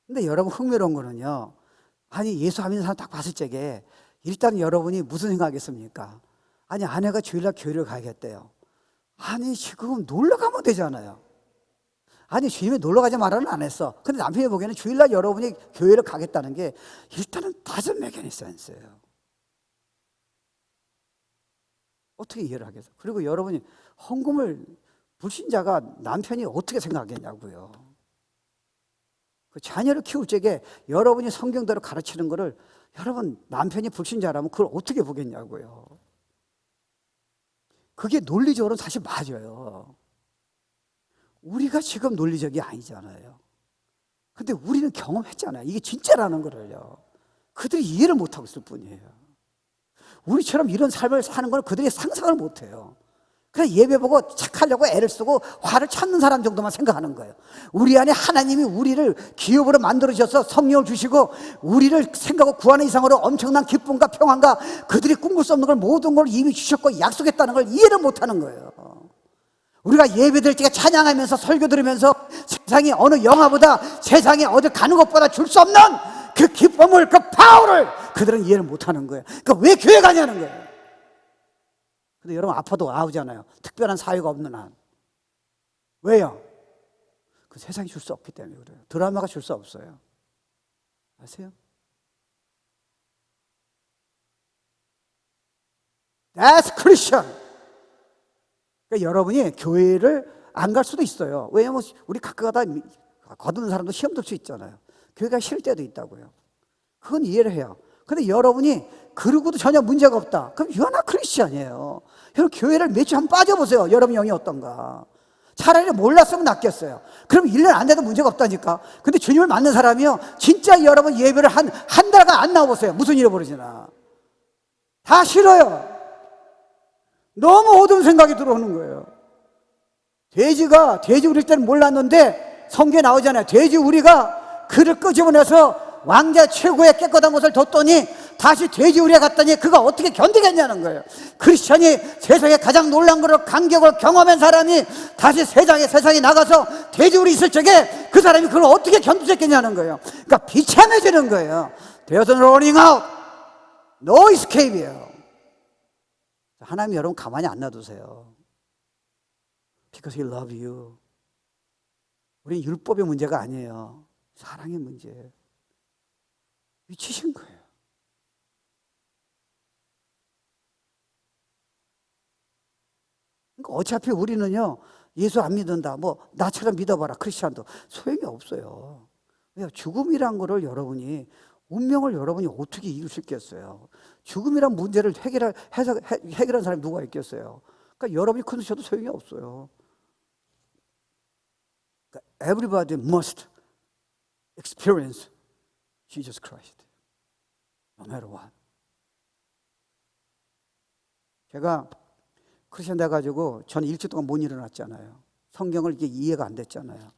근데 여러분 흥미로운 거는요, 아니 예수 안 믿는 사람 딱 봤을 적에 일단 여러분이 무슨 생각하겠습니까? 아니 아내가 주일날 교회를 가야겠대요. 아니 지금 놀러 가면 되잖아요. 아니 주님이 놀러 가지 말라는 안 했어. 근데 남편이 보기에는 주일날 여러분이 교회를 가겠다는 게 일단은 doesn't make any sense예요. 어떻게 이해를 하겠어요? 그리고 여러분이 헌금을 불신자가 남편이 어떻게 생각하겠냐고요. 그 자녀를 키울 적에 여러분이 성경대로 가르치는 거를 여러분 남편이 불신자라면 그걸 어떻게 보겠냐고요. 그게 논리적으로 사실 맞아요. 우리가 지금 논리적이 아니잖아요. 근데 우리는 경험했잖아요. 이게 진짜라는 거를요. 그들이 이해를 못하고 있을 뿐이에요. 우리처럼 이런 삶을 사는 걸 그들이 상상을 못해요. 그래서 예배 보고 착하려고 애를 쓰고 화를 찾는 사람 정도만 생각하는 거예요. 우리 안에 하나님이 우리를 기업으로 만들어주셔서 성령을 주시고 우리를 생각하고 구하는 이상으로 엄청난 기쁨과 평안과 그들이 꿈꿀 수 없는 걸 모든 걸 이미 주셨고 약속했다는 걸 이해를 못하는 거예요. 우리가 예배 드릴 때 찬양하면서 설교 들으면서 세상이 어느 영화보다 세상에 어디 가는 것보다 줄 수 없는 그 기쁨을, 그 파워를 그들은 이해를 못하는 거예요. 그러니까 왜 교회 가냐는 거예요. 근데 여러분 아파도 아우잖아요. 특별한 사유가 없는 한. 왜요? 그 세상이 줄 수 없기 때문에 그래요. 드라마가 줄 수 없어요. 아세요? That's Christian. 그러니까 여러분이 교회를 안 갈 수도 있어요. 왜냐면 우리 가끔가다 거두는 사람도 시험 들 수 있잖아요. 교회가 싫을 때도 있다고요. 그건 이해를 해요. 근데 여러분이 그러고도 전혀 문제가 없다. 그럼 you're not Christian이에요. 여러분 교회를 몇 주 한번 빠져보세요. 여러분 영이 어떤가. 차라리 몰랐으면 낫겠어요. 그럼 1년 안 돼도 문제가 없다니까. 근데 주님을 만난 사람이요, 진짜 여러분 예배를 한 달간 안 나와보세요. 무슨 일이 벌어지나. 다 싫어요. 너무 어두운 생각이 들어오는 거예요. 돼지 우릴 때는 몰랐는데 성경에 나오잖아요. 돼지 우리가 그를 끄집어내서 왕자 최고의 깨끗한 곳을 뒀더니 다시 돼지우리에 갔더니 그가 어떻게 견디겠냐는 거예요. 크리스천이 세상에 가장 놀란 거를 감격을 경험한 사람이 다시 세상에 나가서 돼지우리 있을 적에 그 사람이 그걸 어떻게 견디겠냐는 거예요. 그러니까 비참해지는 거예요. There's no running out, no escape이에요. 하나님 여러분 가만히 안 놔두세요. Because He loves you. 우리는 율법의 문제가 아니에요. 사랑의 문제예요. 미치신 거예요. 그러니까 어차피 우리는요, 예수 안 믿는다, 뭐 나처럼 믿어봐라, 크리스찬도 소용이 없어요. 죽음이란 거를 여러분이, 운명을 여러분이 어떻게 이길 수 있겠어요? 죽음이란 문제를 해결한 사람이 누가 있겠어요? 그러니까 여러분이 끊으셔도 소용이 없어요. 그러니까 everybody must experience Jesus Christ, no matter what. 제가 크리스천 돼가지고 저는 일주일 동안 못 일어났잖아요. 성경을 이게 이해가 안 됐잖아요.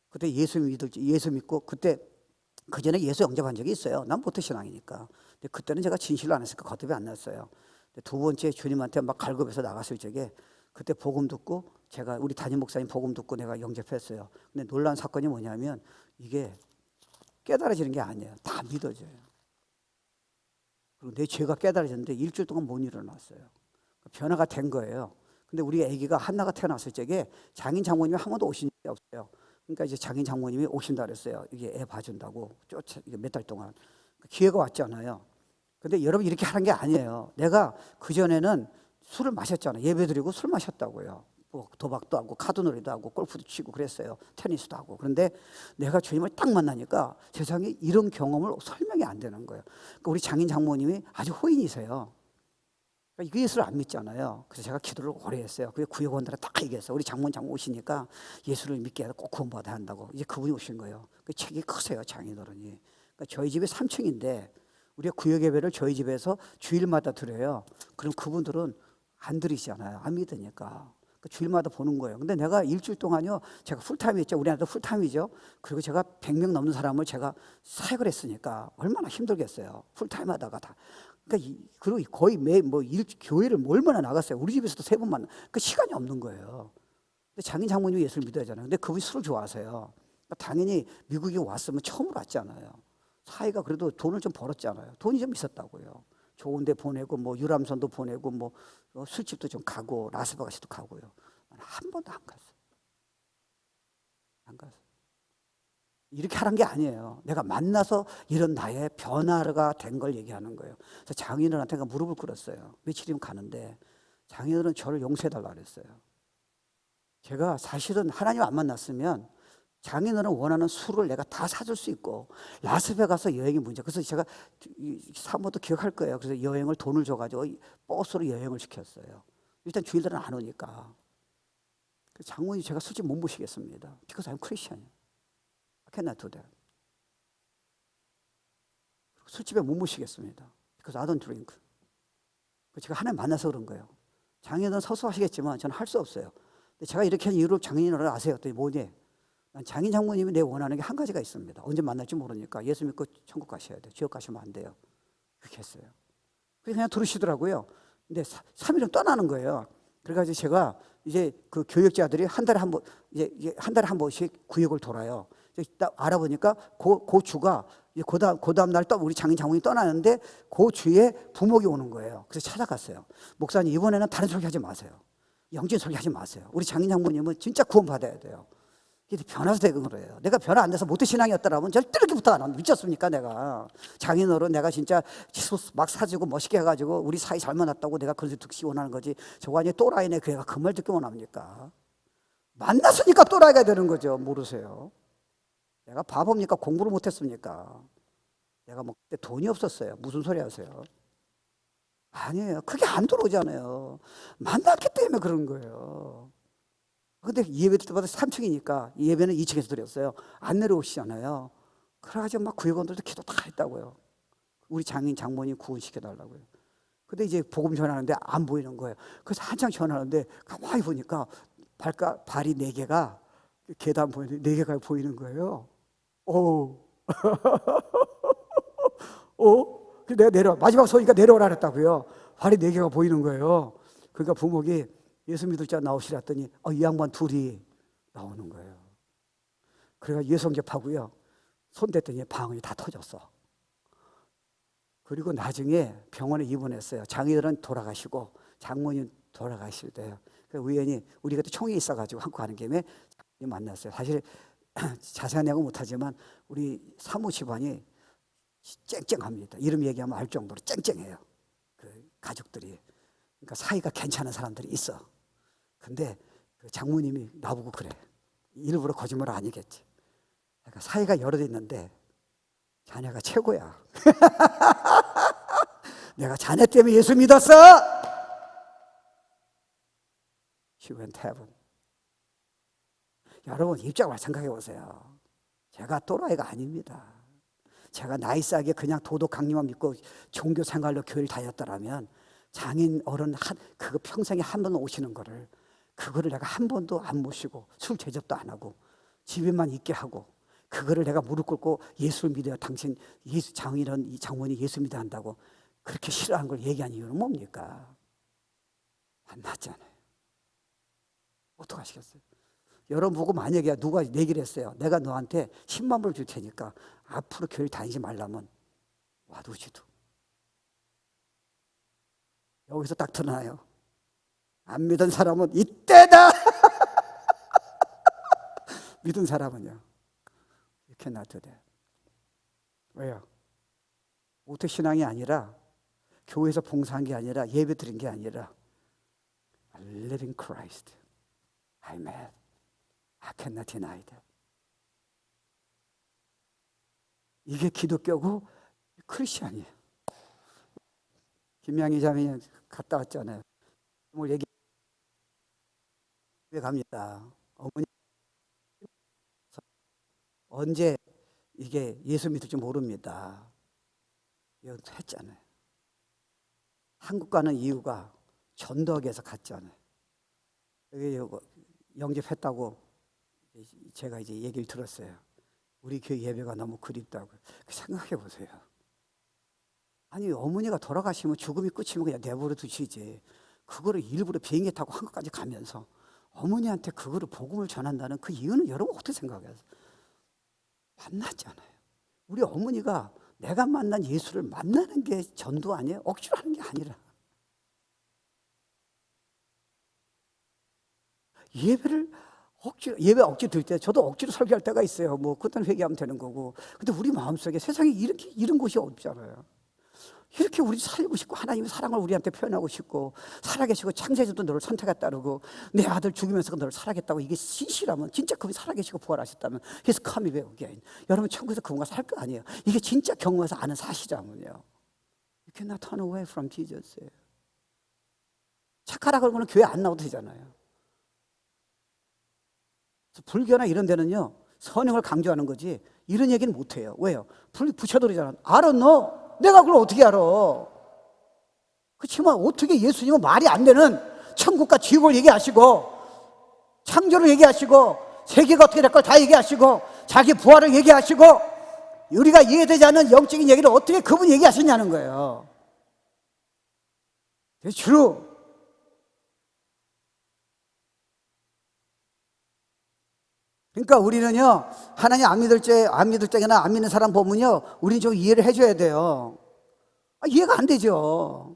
그때 예수 믿고 그때 그 전에 예수 영접한 적이 있어요. 난 모태 신앙이니까. 근데 그때는 제가 진실로 안 했으니까 거듭이 안 났어요. 근데 두 번째 주님한테 막 갈급해서 나갔을 적에 그때 복음 듣고 제가 우리 담임 목사님 복음 듣고 내가 영접했어요. 근데 놀라운 사건이 뭐냐면 이게 깨달아지는 게 아니에요. 다 믿어져요. 그리고 내 죄가 깨달아졌는데 일주일 동안 못 일어났어요. 변화가 된 거예요. 근데 우리 아기가 한나가 태어났을 적에 장인 장모님이 한 번도 오신 적이 없어요. 그러니까 이제 장인 장모님이 오신다 그랬어요. 이게 애 봐준다고 몇 달 동안 기회가 왔잖아요. 근데 여러분 이렇게 하는 게 아니에요. 내가 그 전에는 술을 마셨잖아요. 예배드리고 술 마셨다고요. 뭐 도박도 하고 카드놀이도 하고 골프도 치고 그랬어요. 테니스도 하고. 그런데 내가 주님을 딱 만나니까 세상에 이런 경험을 설명이 안 되는 거예요. 그러니까 우리 장인 장모님이 아주 호인이세요. 그러니까 예수를 안 믿잖아요. 그래서 제가 기도를 오래 했어요. 그게 구역원들한테 딱 얘기했어요. 우리 장모님 오시니까 예수를 믿게 해서 꼭 구원받아야 한다고. 이제 그분이 오신 거예요. 그 책이 크세요, 장인어른이. 그러니까 저희 집이 3층인데 우리가 구역 예배를 저희 집에서 주일마다 드려요. 그럼 그분들은 안 드리잖아요. 안 믿으니까. 주일마다 보는 거예요. 근데 내가 일주일 동안요, 제가 풀타임이었죠. 우리 아들 풀타임이죠. 그리고 제가 100명 넘는 사람을 제가 사역을 했으니까 얼마나 힘들겠어요. 풀타임 하다가 다. 그러니까 그리고 거의 교회를 얼마나 나갔어요. 우리 집에서도 3번만. 그 시간이 없는 거예요. 근데 장인 장모님이 예수를 믿어야 하잖아요. 근데 그분이 술을 좋아하세요. 그러니까 당연히 미국에 왔으면 처음으로 왔잖아요. 사이가 그래도 돈을 좀 벌었잖아요. 돈이 좀 있었다고요. 좋은 데 보내고 뭐 유람선도 보내고 뭐 술집도 좀 가고 라스베가스도 가고요. 한 번도 안 갔어요. 안 갔어요. 이렇게 하는 게 아니에요. 내가 만나서 이런 나의 변화가 된 걸 얘기하는 거예요. 그래서 장인어른한테 무릎을 꿇었어요. 며칠이면 가는데 장인어른 저를 용서해달라고 그랬어요. 제가 사실은 하나님 안 만났으면 장인어른 원하는 술을 내가 다 사줄 수 있고 라스베가스 여행이 문제. 그래서 제가 사모도 기억할 거예요. 그래서 여행을 돈을 줘가지고 버스로 여행을 시켰어요. 일단 주일날은 안 오니까. 장모님 제가 솔직히 못 모시겠습니다. Because I'm Christian. I cannot do that. 술집에 못 모시겠습니다. Because I don't drink. 제가 하나님 만나서 그런 거예요. 장인어른 서서하시겠지만 저는 할 수 없어요. 근데 제가 이렇게 한 이유를 장인어른 아세요? 그랬더니 뭐니? 난 장인 장모님이 내 원하는 게 한 가지가 있습니다. 언제 만날지 모르니까 예수 믿고 천국 가셔야 돼요. 지옥 가시면 안 돼요. 그렇게 했어요. 그냥 들으시더라고요. 근데 3일은 떠나는 거예요. 그래가지고 제가 이제 그 교역자들이 한 달에 한 번, 이제 한 달에 한 번씩 구역을 돌아요. 딱 알아보니까 그 주가 그 다음 날 또 우리 장인 장모님이 떠나는데 그 주에 부목이 오는 거예요. 그래서 찾아갔어요. 목사님 이번에는 다른 설교 하지 마세요. 영적인 설교 하지 마세요. 우리 장인 장모님은 진짜 구원받아야 돼요. 이게 변화서 되는 거예요. 내가 변화 안 돼서 모태신앙이었더라면 절대 이렇게 부탁 안 합니다. 미쳤습니까 내가. 장인어른 내가 진짜 막 사주고 멋있게 해가지고 우리 사이 잘 만났다고 내가 그래서 듣기 원하는 거지. 저거 아니 또라이네 그 애가 그 말 듣기 원합니까? 만났으니까 또라이가 되는 거죠. 모르세요. 내가 바보입니까? 공부를 못했습니까? 내가 뭐 그때 돈이 없었어요. 무슨 소리 하세요? 아니에요. 그게 안 들어오잖아요. 만났기 때문에 그런 거예요. 근데 예배 드릴 때마다 3층이니까 예배는 2층에서 드렸어요. 안 내려오시잖아요. 그래가지고 막 구역원들도 기도 다 했다고요. 우리 장인 장모님 구원시켜달라고요. 근데 이제 복음 전하는데 안 보이는 거예요. 그래서 한창 전하는데 가만히 보니까 발이 4개가 계단 보이는데 4개가 보이는 거예요. 오. 내가 마지막 서니까 내려오라 그랬다고요. 발이 4개가 보이는 거예요. 그러니까 부목이 예수 믿을 자 나오시라 했더니 이 양반 둘이 나오는 거예요. 그래가 예성접하고요. 손 댔더니 방언이 다 터졌어. 그리고 나중에 병원에 입원했어요. 장인어른 돌아가시고 장모님 돌아가실 때요. 그 우연히 우리가 또 총이 있어가지고 한국 가는 김에 만났어요. 사실 자세한 내용은 못하지만 우리 사모 집안이 쨍쨍합니다. 이름 얘기하면 알 정도로 쨍쨍해요. 그 가족들이. 그러니까 사이가 괜찮은 사람들이 있어. 근데 그 장모님이 나보고 그래. 일부러 거짓말 아니겠지. 그러니까 사이가 여러 대 있는데 자네가 최고야. 내가 자네 때문에 예수 믿었어. She went heaven. 여러분 입장을 생각해 보세요. 제가 또라이가 아닙니다. 제가 나이스하게 그냥 도덕 강림만 믿고 종교 생활로 교회를 다녔더라면 장인 어른 그거 평생에 한 번 오시는 거를 그거를 내가 한 번도 안 모시고 술 제접도 안 하고 집에만 있게 하고 그거를 내가 무릎 꿇고 예수를 믿어야 당신 예수 장인은 이 장모님 예수 믿어야 한다고 그렇게 싫어하는 걸 얘기한 이유는 뭡니까? 만났잖아요. 어떡하시겠어요? 여러분 보고 만약에 누가 내기를 했어요. 내가 너한테 10만 불 줄 테니까 앞으로 교회 다니지 말라면 와두지도. 여기서 딱 드러나요. 안 믿은 사람은 이때다. 믿은 사람은요. 이렇게 놔둬야. 왜요? 모태신앙이 아니라 교회에서 봉사한 게 아니라 예배 드린 게 아니라 I live in Christ. I'm mad. I cannot deny that. 이게 기독교고 크리스천이에요. 김양희 자매님 갔다 왔잖아요. 오늘 얘기 왜 갑니다. 어머니 언제 이게 예수 믿을지 모릅니다. 이건 했잖아요. 한국 가는 이유가 전도하기에서 갔잖아요. 여기 영접했다고 제가 이제 얘기를 들었어요. 우리 교회 예배가 너무 그립다고. 생각해 보세요. 아니 어머니가 돌아가시면 죽음이 끝이면 그냥 내버려 두시지. 그거를 일부러 비행기 타고 한국까지 가면서 어머니한테 그거를 복음을 전한다는 그 이유는 여러분 어떻게 생각해요? 만났잖아요. 우리 어머니가 내가 만난 예수를 만나는 게 전도 아니에요? 억지로 하는 게 아니라. 예배 억지로 들 때 저도 억지로 설교할 때가 있어요. 뭐 그때는 회개하면 되는 거고. 근데 우리 마음속에 세상에 이런 곳이 없잖아요. 이렇게 우리 살고 싶고 하나님의 사랑을 우리한테 표현하고 싶고 살아계시고 창세주도 너를 선택했다 그러고 내 아들 죽이면서 너를 살아겠다고 이게 진실하면 진짜 그분이 살아계시고 부활하셨다면 He's coming back again. 여러분 천국에서 그분과 살 거 아니에요. 이게 진짜 경험해서 아는 사실이라면요. You cannot turn away from Jesus. 착하라 그러면 교회 안 나와도 되잖아요. 불교나 이런 데는요 선행을 강조하는 거지 이런 얘기는 못해요. 왜요? 부처들이잖아. 알아 너? 내가 그걸 어떻게 알아? 그렇지만 어떻게 예수님은 말이 안 되는 천국과 지옥을 얘기하시고 창조를 얘기하시고 세계가 어떻게 될 걸 다 얘기하시고 자기 부활을 얘기하시고 우리가 이해되지 않는 영적인 얘기를 어떻게 그분이 얘기하시냐는 거예요. That's true. 그러니까 우리는요 하나님 안 믿을 적이나 안 믿는 사람 보면요 우리는 좀 이해를 해줘야 돼요. 이해가 안 되죠.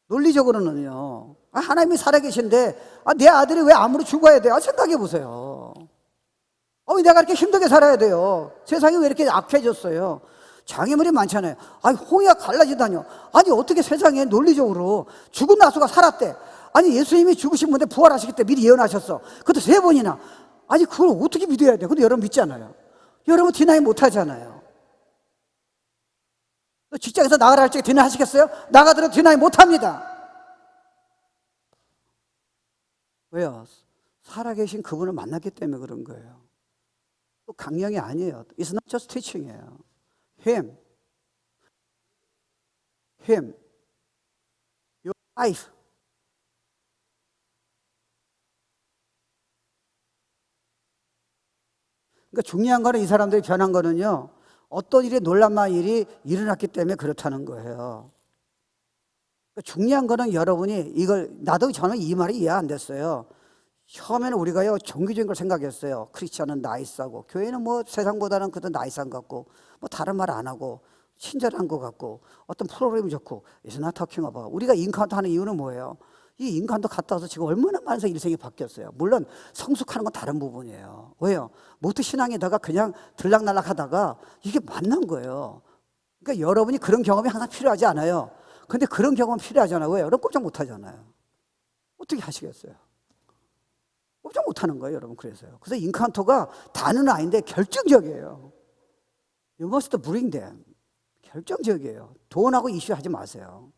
논리적으로는요. 하나님이 살아계신데 내 아들이 왜 암으로 죽어야 돼요? 생각해 보세요. 내가 이렇게 힘들게 살아야 돼요. 세상이 왜 이렇게 악해졌어요? 장애물이 많잖아요. 홍해가 갈라지다뇨. 어떻게 세상에 논리적으로 죽은 나수가 살았대. 예수님이 죽으신 분인데 부활하시기 때 미리 예언하셨어. 그것도 3번이나. 그걸 어떻게 믿어야 돼? 근데 여러분 믿잖아요. 여러분 디나이 못 하잖아요. 직장에서 나가라 할 적에 디나이 하시겠어요? 나가더라도 디나이 못 합니다. 왜요? 살아계신 그분을 만났기 때문에 그런 거예요. 또 강령이 아니에요. It's not just teaching이에요. Him, your life. 그러니까 중요한 거는 이 사람들이 변한 거는요 어떤 일이 놀랄만한 일이 일어났기 때문에 그렇다는 거예요. 그러니까 중요한 거는 여러분이 이걸 나도 저는 이 말이 이해 안 됐어요. 처음에는 우리가요 종교적인 걸 생각했어요. 크리스천은 나이스하고 교회는 뭐 세상보다는 그래도 나이스한 것 같고 뭐 다른 말 안 하고 친절한 것 같고 어떤 프로그램이 좋고 It's not talking about. 우리가 인카운트 하는 이유는 뭐예요? 이 인간도 갔다 와서 지금 얼마나 많은 일생이 바뀌었어요. 물론 성숙하는 건 다른 부분이에요. 왜요? 모태 신앙에다가 그냥 들락날락 하다가 이게 만난 거예요. 그러니까 여러분이 그런 경험이 항상 필요하지 않아요. 근데 그런 경험은 필요하잖아요. 왜요? 여러분 꼼짝 못 하잖아요. 어떻게 하시겠어요? 꼼짝 못 하는 거예요, 여러분. 그래서요. 그래서 인카운터가 다는 아닌데 결정적이에요. You must bring them. 결정적이에요. 돈하고 이슈하지 마세요.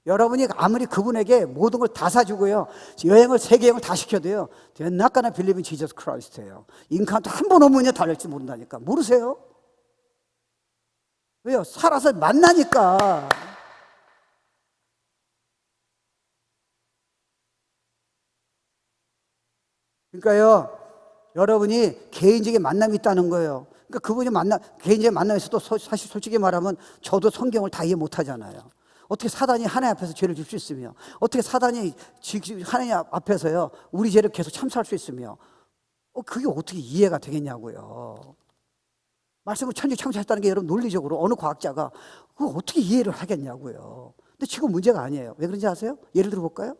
여러분이 아무리 그분에게 모든 걸 다 사주고요 여행을 세계 여행을 다 시켜도요 They're not gonna believe in Jesus Christ예요. 인카운트 한 번 오면요 달릴지 모른다니까. 모르세요? 왜요? 살아서 만나니까. 그러니까요 여러분이 개인적인 만남이 있다는 거예요. 그러니까 그분이 개인적인 만남이 있어도 사실 솔직히 말하면 저도 성경을 다 이해 못 하잖아요. 어떻게 사단이 하나님 앞에서 죄를 줄 수 있으며 어떻게 사단이 하나님 앞에서요 우리 죄를 계속 참수할 수 있으며 그게 어떻게 이해가 되겠냐고요. 말씀을 천지 창조했다는 게 여러분 논리적으로 어느 과학자가 그거 어떻게 이해를 하겠냐고요. 근데 지금 문제가 아니에요. 왜 그런지 아세요? 예를 들어 볼까요?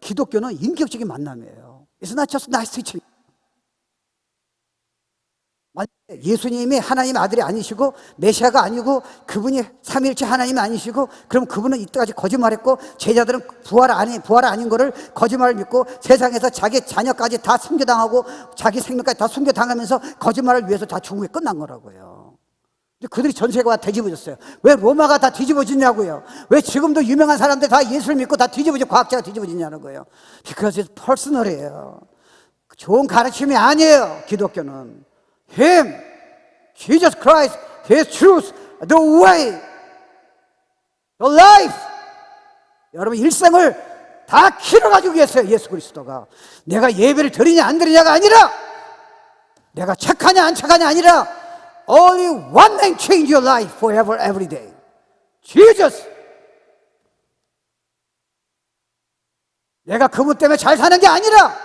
기독교는 인격적인 만남이에요. It's not just nice teaching. 예수님이 하나님 아들이 아니시고 메시아가 아니고 그분이 삼위일체 하나님이 아니시고 그럼 그분은 이때까지 거짓말했고 제자들은 부활 아닌 거를 거짓말을 믿고 세상에서 자기 자녀까지 다 순교당하고 자기 생명까지 다 순교당하면서 거짓말을 위해서 다 중국에 끝난 거라고요. 근데 그들이 전 세계가 다 뒤집어졌어요. 왜 로마가 다 뒤집어졌냐고요. 왜 지금도 유명한 사람들 다 예수를 믿고 다 뒤집어져 과학자가 뒤집어지냐는 거예요. Because it's personal이에요. 좋은 가르침이 아니에요. 기독교는 Him, Jesus Christ, His truth, the way, the life. 여러분 일생을 다 키워가지고 계세요. 예수 그리스도가. 내가 예배를 드리냐 안 드리냐가 아니라 내가 착하냐 안 착하냐 아니라 Only one man change your life forever every day. Jesus. 내가 그분 때문에 잘 사는 게 아니라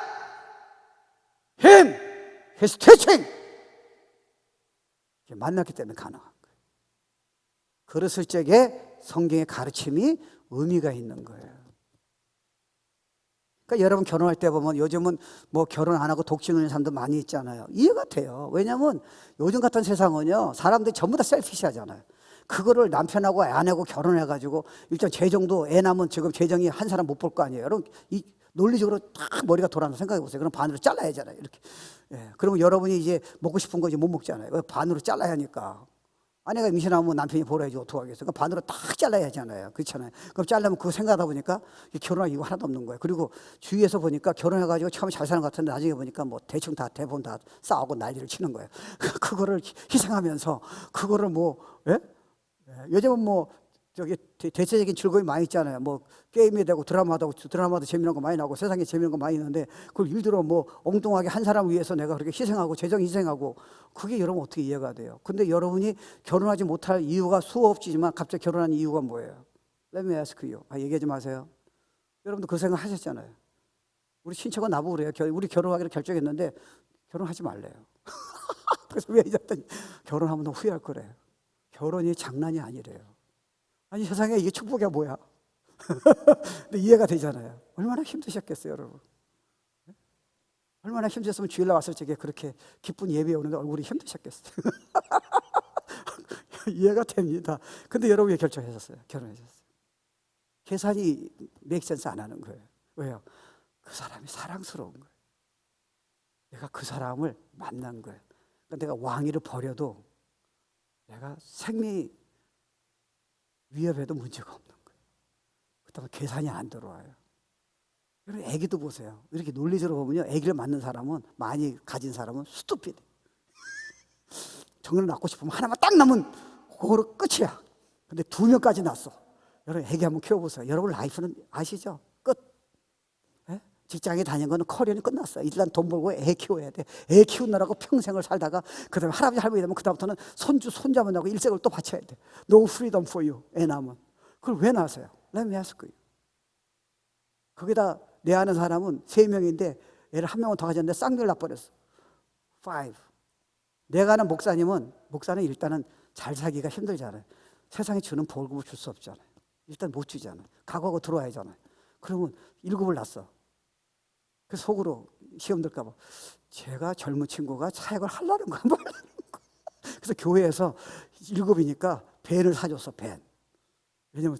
Him, His teaching. 만났기 때문에 가능한 거예요. 그랬을 적에 성경의 가르침이 의미가 있는 거예요. 그러니까 여러분 결혼할 때 보면 요즘은 뭐 결혼 안 하고 독신하는 사람도 많이 있잖아요. 이해가 돼요. 왜냐하면 요즘 같은 세상은요 사람들이 전부 다 셀피시하잖아요. 그거를 남편하고 아내하고 결혼해가지고 일단 재정도 애 낳으면 지금 재정이 한 사람 못 볼 거 아니에요. 여러분 이 논리적으로 딱 머리가 돌아서 생각해 보세요. 그럼 반으로 잘라야 하잖아요. 이렇게. 예. 그러면 여러분이 이제 먹고 싶은 거 이제 못 먹잖아요. 반으로 잘라야 하니까. 아내가 임신하면 남편이 보라야지 어떡하겠어요. 그러니까 반으로 딱 잘라야 하잖아요. 그렇잖아요. 그럼 잘라면 그거 생각하다 보니까 결혼할 이유가 하나도 없는 거예요. 그리고 주위에서 보니까 결혼해가지고 처음에 잘 사는 것 같은데 나중에 보니까 뭐 대충 다 대본 다 싸우고 난리를 치는 거예요. 그거를 희생하면서 그거를 뭐, 예? 요즘은 뭐 저기 대체적인 즐거움이 많이 있잖아요. 뭐 게임이 되고 드라마도 재미난 거 많이 나오고 세상에 재미난 거 많이 있는데 그걸 일들어 뭐 엉뚱하게 한 사람 위해서 내가 그렇게 희생하고 재정 희생하고 그게 여러분 어떻게 이해가 돼요? 근데 여러분이 결혼하지 못할 이유가 수없지만 갑자기 결혼한 이유가 뭐예요? Let me ask you. 얘기하지 마세요. 여러분도 그 생각 하셨잖아요. 우리 친척은 나보고 그래요. 우리 결혼하기로 결정했는데 결혼하지 말래요. 그래서 왜 이랬더니 결혼하면 너 후회할 거래요. 결혼이 장난이 아니래요. 아니 세상에 이게 축복이야 뭐야. 근데 이해가 되잖아요. 얼마나 힘드셨겠어요 여러분. 얼마나 힘드셨으면 주일날 왔을 적에 그렇게 기쁜 예배에 오는데 얼굴이 힘드셨겠어요. 이해가 됩니다. 근데 여러분이 결정하셨어요. 결혼하셨어요. 계산이 맥센스 안 하는 거예요. 왜요? 그 사람이 사랑스러운 거예요. 내가 그 사람을 만난 거예요. 그러니까 내가 왕위를 버려도 내가 생명이 위협해도 문제가 없는 거예요. 그렇다고 계산이 안 들어와요. 여러분 애기도 보세요. 이렇게 논리적으로 보면요, 애기를 낳는 사람은 많이 가진 사람은 스투피드. 정을 낳고 싶으면 하나만 딱 낳으면 그거로 끝이야. 근데 2명까지 낳았어. 여러분 애기 한번 키워보세요. 여러분 라이프는 아시죠? 끝. 예? 직장에 다니는 거는 커리어는 끝났어요. 일단 돈 벌고 애 키워야 돼. 애 키우느라고 평생을 살다가 그다음에 할아버지 할머니 되면 그다음부터는 손주 손자만 나고 일생을 또 바쳐야 돼. No freedom for you. 애 낳으면. 그걸 왜 낳으세요? Let me ask you. 거기다 내 아는 사람은 3명인데 애를 1명은 더 가졌는데 쌍둥이를 낳아버렸어. 5. 내가 아는 목사는 일단은 잘 살기가 힘들잖아요. 세상에 주는 벌금을 줄 수 없잖아요. 일단 못 주잖아요. 각오하고 들어와야 하잖아요. 그러면 7을 낳았어. 그 속으로 시험 들까 봐 제가 젊은 친구가 사역을 하려는 거야 말라는 거야. 그래서 교회에서 7이니까 밴을 사줬어. 밴. 왜냐면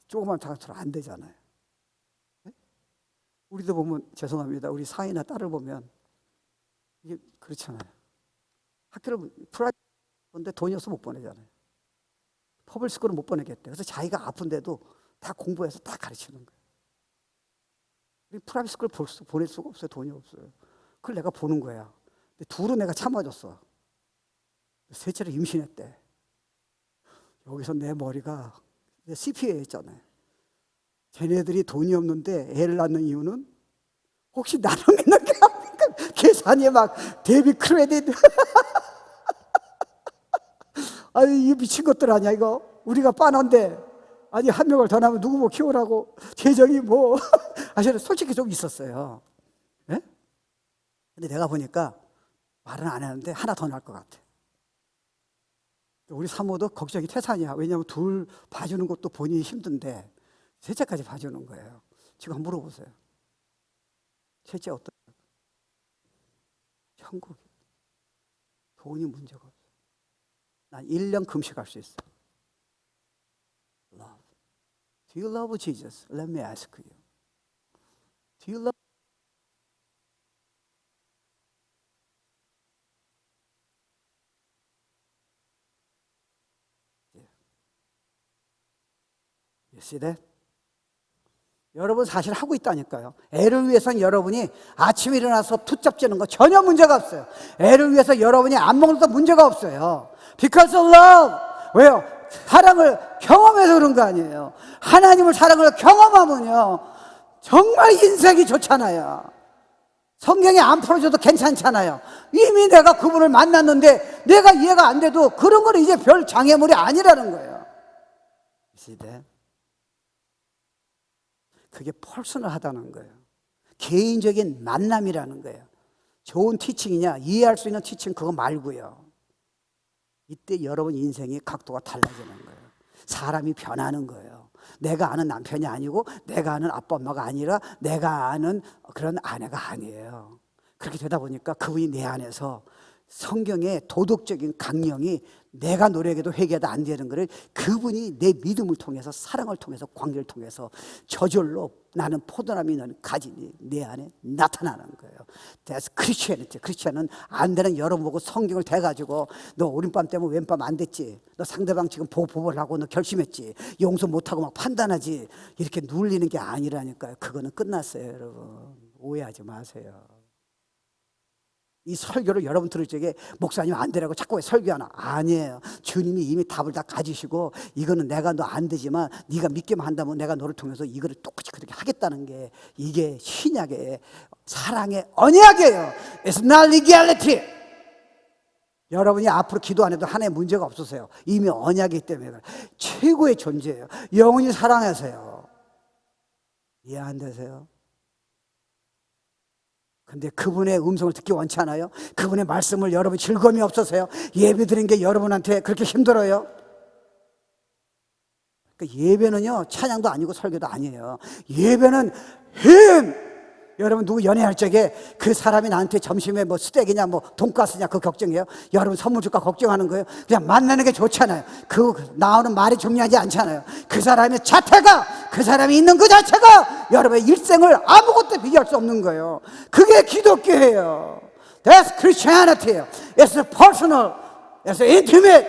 조그만 장소로 안 되잖아요. 네? 우리도 보면 죄송합니다. 우리 사이나 딸을 보면 이게 그렇잖아요. 학교를 프라이빗 건데 돈이 없어 못 보내잖아요. 퍼블스쿨은 못 보내겠대. 그래서 자기가 아픈데도 다 공부해서 다 가르치는 거예요. 우리 프라이빗 스쿨 보낼 수가 없어요. 돈이 없어요. 그걸 내가 보는 거야. 근데 둘은 내가 참아줬어. 셋째를 임신했대. 여기서 내 머리가 CPA였잖아요. 쟤네들이 돈이 없는데 애를 낳는 이유는 혹시 나는 맨날 계산이 막 데비 크레딧 아니 이 미친 것들 아니야 이거. 우리가 빠는데 아니 1명을 더 낳으면 누구 뭐 키우라고 재정이 뭐 사실은 솔직히 좀 있었어요. 예? 근데 내가 보니까 말은 안 하는데 하나 더 낳을 것 같아. 우리 사모도 걱정이 태산이야. 왜냐하면 둘 봐주는 것도 본인이 힘든데 셋째까지 봐주는 거예요. 지금 한번 물어보세요. 셋째 어떤? 천국이. 돈이 문제가 없어. 난 1년 금식할 수 있어. Love. Do you love Jesus? Let me ask you. Do you love? You see that? 여러분 사실 하고 있다니까요. 애를 위해서는 여러분이 아침에 일어나서 툭잡 찌는 거 전혀 문제가 없어요. 애를 위해서 여러분이 안 먹는 것도 문제가 없어요. Because of love. 왜요? 사랑을 경험해서 그런 거 아니에요. 하나님을 사랑을 경험하면요 정말 인생이 좋잖아요. 성경에 안 풀어줘도 괜찮잖아요. 이미 내가 그분을 만났는데 내가 이해가 안 돼도 그런 거는 이제 별 장애물이 아니라는 거예요. See that? 그게 퍼스널하다는 거예요. 개인적인 만남이라는 거예요. 좋은 티칭이냐, 이해할 수 있는 티칭 그거 말고요. 이때 여러분 인생의 각도가 달라지는 거예요. 사람이 변하는 거예요. 내가 아는 남편이 아니고 내가 아는 아빠 엄마가 아니라 내가 아는 그런 아내가 아니에요. 그렇게 되다 보니까 그분이 내 안에서 성경의 도덕적인 강령이 내가 노력해도 회개가 안 되는 것을 그분이 내 믿음을 통해서, 사랑을 통해서, 관계를 통해서 저절로 나는 포도나무 있는 가지니 내 안에 나타나는 거예요. That's Christianity. 크리스천은 안 되는 여러분 보고 성경을 대가지고 너 오른밤 때문에 왼밤 안 됐지, 너 상대방 지금 보복을 하고 너 결심했지, 용서 못하고 막 판단하지, 이렇게 눌리는 게 아니라니까요. 그거는 끝났어요. 여러분 오해하지 마세요. 이 설교를 여러분 들을 적에 목사님 안 되라고 자꾸 왜 설교하나? 아니에요. 주님이 이미 답을 다 가지시고 이거는 내가 너 안 되지만 네가 믿기만 한다면 내가 너를 통해서 이거를 똑같이 그렇게 하겠다는 게 이게 신약의 사랑의 언약이에요. It's not legality. 여러분이 앞으로 기도 안 해도 하나의 문제가 없으세요. 이미 언약이기 때문에 최고의 존재예요. 영원히 사랑하세요. 이해 안 되세요? 근데 그분의 음성을 듣기 원치 않아요? 그분의 말씀을 여러분 즐거움이 없어서요? 예배 드린 게 여러분한테 그렇게 힘들어요? 그러니까 예배는요 찬양도 아니고 설교도 아니에요. 예배는 힘! 여러분 누구 연애할 적에 그 사람이 나한테 점심에 뭐 스테이크냐 뭐 돈가스냐 그 걱정이에요? 여러분 선물 줄까 걱정하는 거예요? 그냥 만나는 게 좋잖아요. 그 나오는 말이 중요하지 않잖아요. 그 사람의 자태가, 그 사람이 있는 그 자체가 여러분의 일생을 아무것도 비교할 수 없는 거예요. 그게 기독교예요. That's Christianity. It's personal. It's intimate.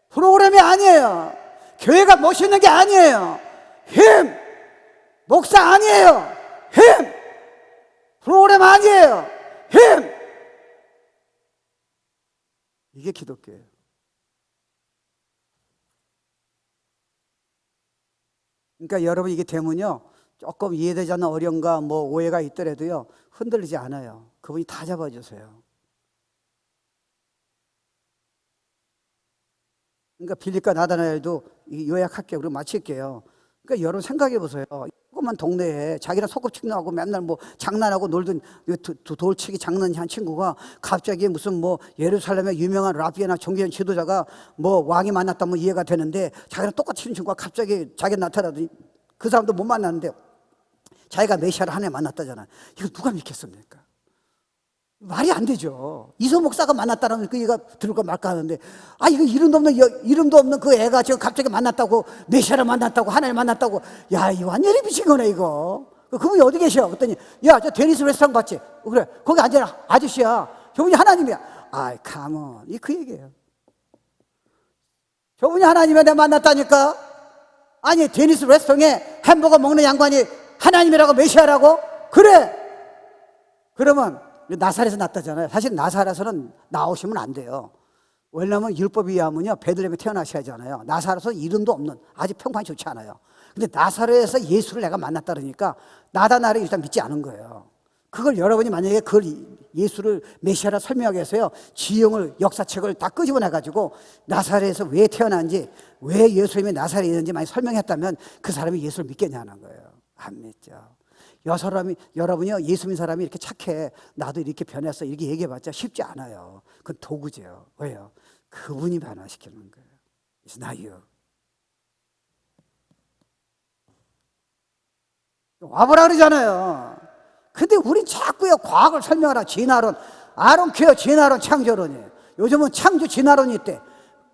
프로그램이 아니에요. 교회가 멋있는 게 아니에요. 힘! 목사 아니에요. 힘! 프로그램 아니에요. 힘! 이게 기독교예요. 그러니까 여러분 이게 되면요 조금 이해되지 않는 어려움과 뭐 오해가 있더라도요 흔들리지 않아요. 그분이 다 잡아주세요. 그러니까 빌립과 나다나엘도 요약할게요. 그리고 마칠게요. 그러니까 여러분 생각해 보세요. 조그만 동네에 자기랑 소꿉친구하고 맨날 뭐 장난하고 놀던 돌치기 장난한 친구가 갑자기 무슨 뭐 예루살렘의 유명한 라비에나 종교인 지도자가 뭐 왕이 만났다면 이해가 되는데 자기랑 똑같이 친한 친구가 갑자기 자기 나타나더니 그 사람도 못 만났는데 자기가 메시아를 한 해 만났다잖아요. 이거 누가 믿겠습니까? 말이 안 되죠. 이소 목사가 만났다는 그 얘가 들을까 말까 하는데 이거 이름도 없는 그 애가 지금 갑자기 만났다고, 메시아를 만났다고, 하나님 만났다고, 야 이거 완전히 미친 거네 이거. 그분이 어디 계셔? 그랬더니 야 저 데니스 레스토랑 봤지? 그래 거기 앉은 아저씨야. 저분이 하나님이야. 가만 그 얘기예요. 저분이 하나님이야. 내가 만났다니까. 아니 데니스 레스토랑에 햄버거 먹는 양반이 하나님이라고 메시아라고? 그래. 그러면 나사렛에서 났다잖아요. 사실 나사렛에서는 나오시면 안 돼요. 왜냐하면 율법에 의하면요 베들레헴에 태어나셔야 하잖아요. 나사렛은 이름도 없는 아주 평판이 좋지 않아요. 근데 나사렛에서 예수를 내가 만났다 그러니까 나다나를 일단 믿지 않은 거예요. 그걸 여러분이 만약에 그걸 예수를 메시아라 설명하기 위해서요 지형을, 역사책을 다 끄집어내가지고 나사렛에서 왜 태어난지, 왜 예수님이 나사렛에 있는지 많이 설명했다면 그 사람이 예수를 믿겠냐는 거예요. 안 믿죠. 여러분이요 예수 믿는 사람이 이렇게 착해, 나도 이렇게 변했어, 이렇게 얘기해봤자 쉽지 않아요. 그건 도구죠. 왜요? 그분이 변화시키는 거예요. It's not you. 와보라 그러잖아요. 근데 우린 자꾸요 과학을 설명하라. 진화론, 아론케어 진화론, 창조론이에요. 요즘은 창조 진화론이 있대.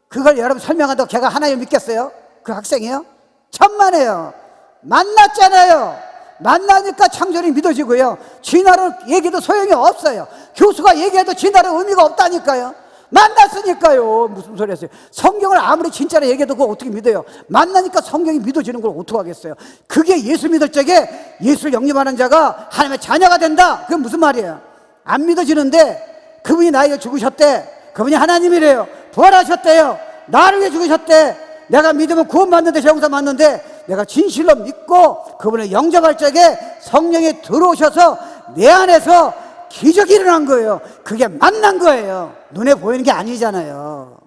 그걸 여러분 설명한다고 걔가 하나님 믿겠어요? 그 학생이요? 천만에요. 만났잖아요. 만나니까 창조론이 믿어지고요 진화론 얘기도 소용이 없어요. 교수가 얘기해도 진화론 의미가 없다니까요. 만났으니까요. 무슨 소리 했어요? 성경을 아무리 진짜로 얘기해도 그거 어떻게 믿어요? 만나니까 성경이 믿어지는 걸 어떻게 하겠어요? 그게 예수 믿을 적에 예수를 영접하는 자가 하나님의 자녀가 된다. 그게 무슨 말이에요? 안 믿어지는데 그분이 나에게 죽으셨대. 그분이 하나님이래요. 부활하셨대요. 나를 위해 죽으셨대. 내가 믿으면 구원받는데, 정사 맞는데 내가 진실로 믿고 그분을 영접할 적에 성령이 들어오셔서 내 안에서 기적이 일어난 거예요. 그게 만난 거예요. 눈에 보이는 게 아니잖아요.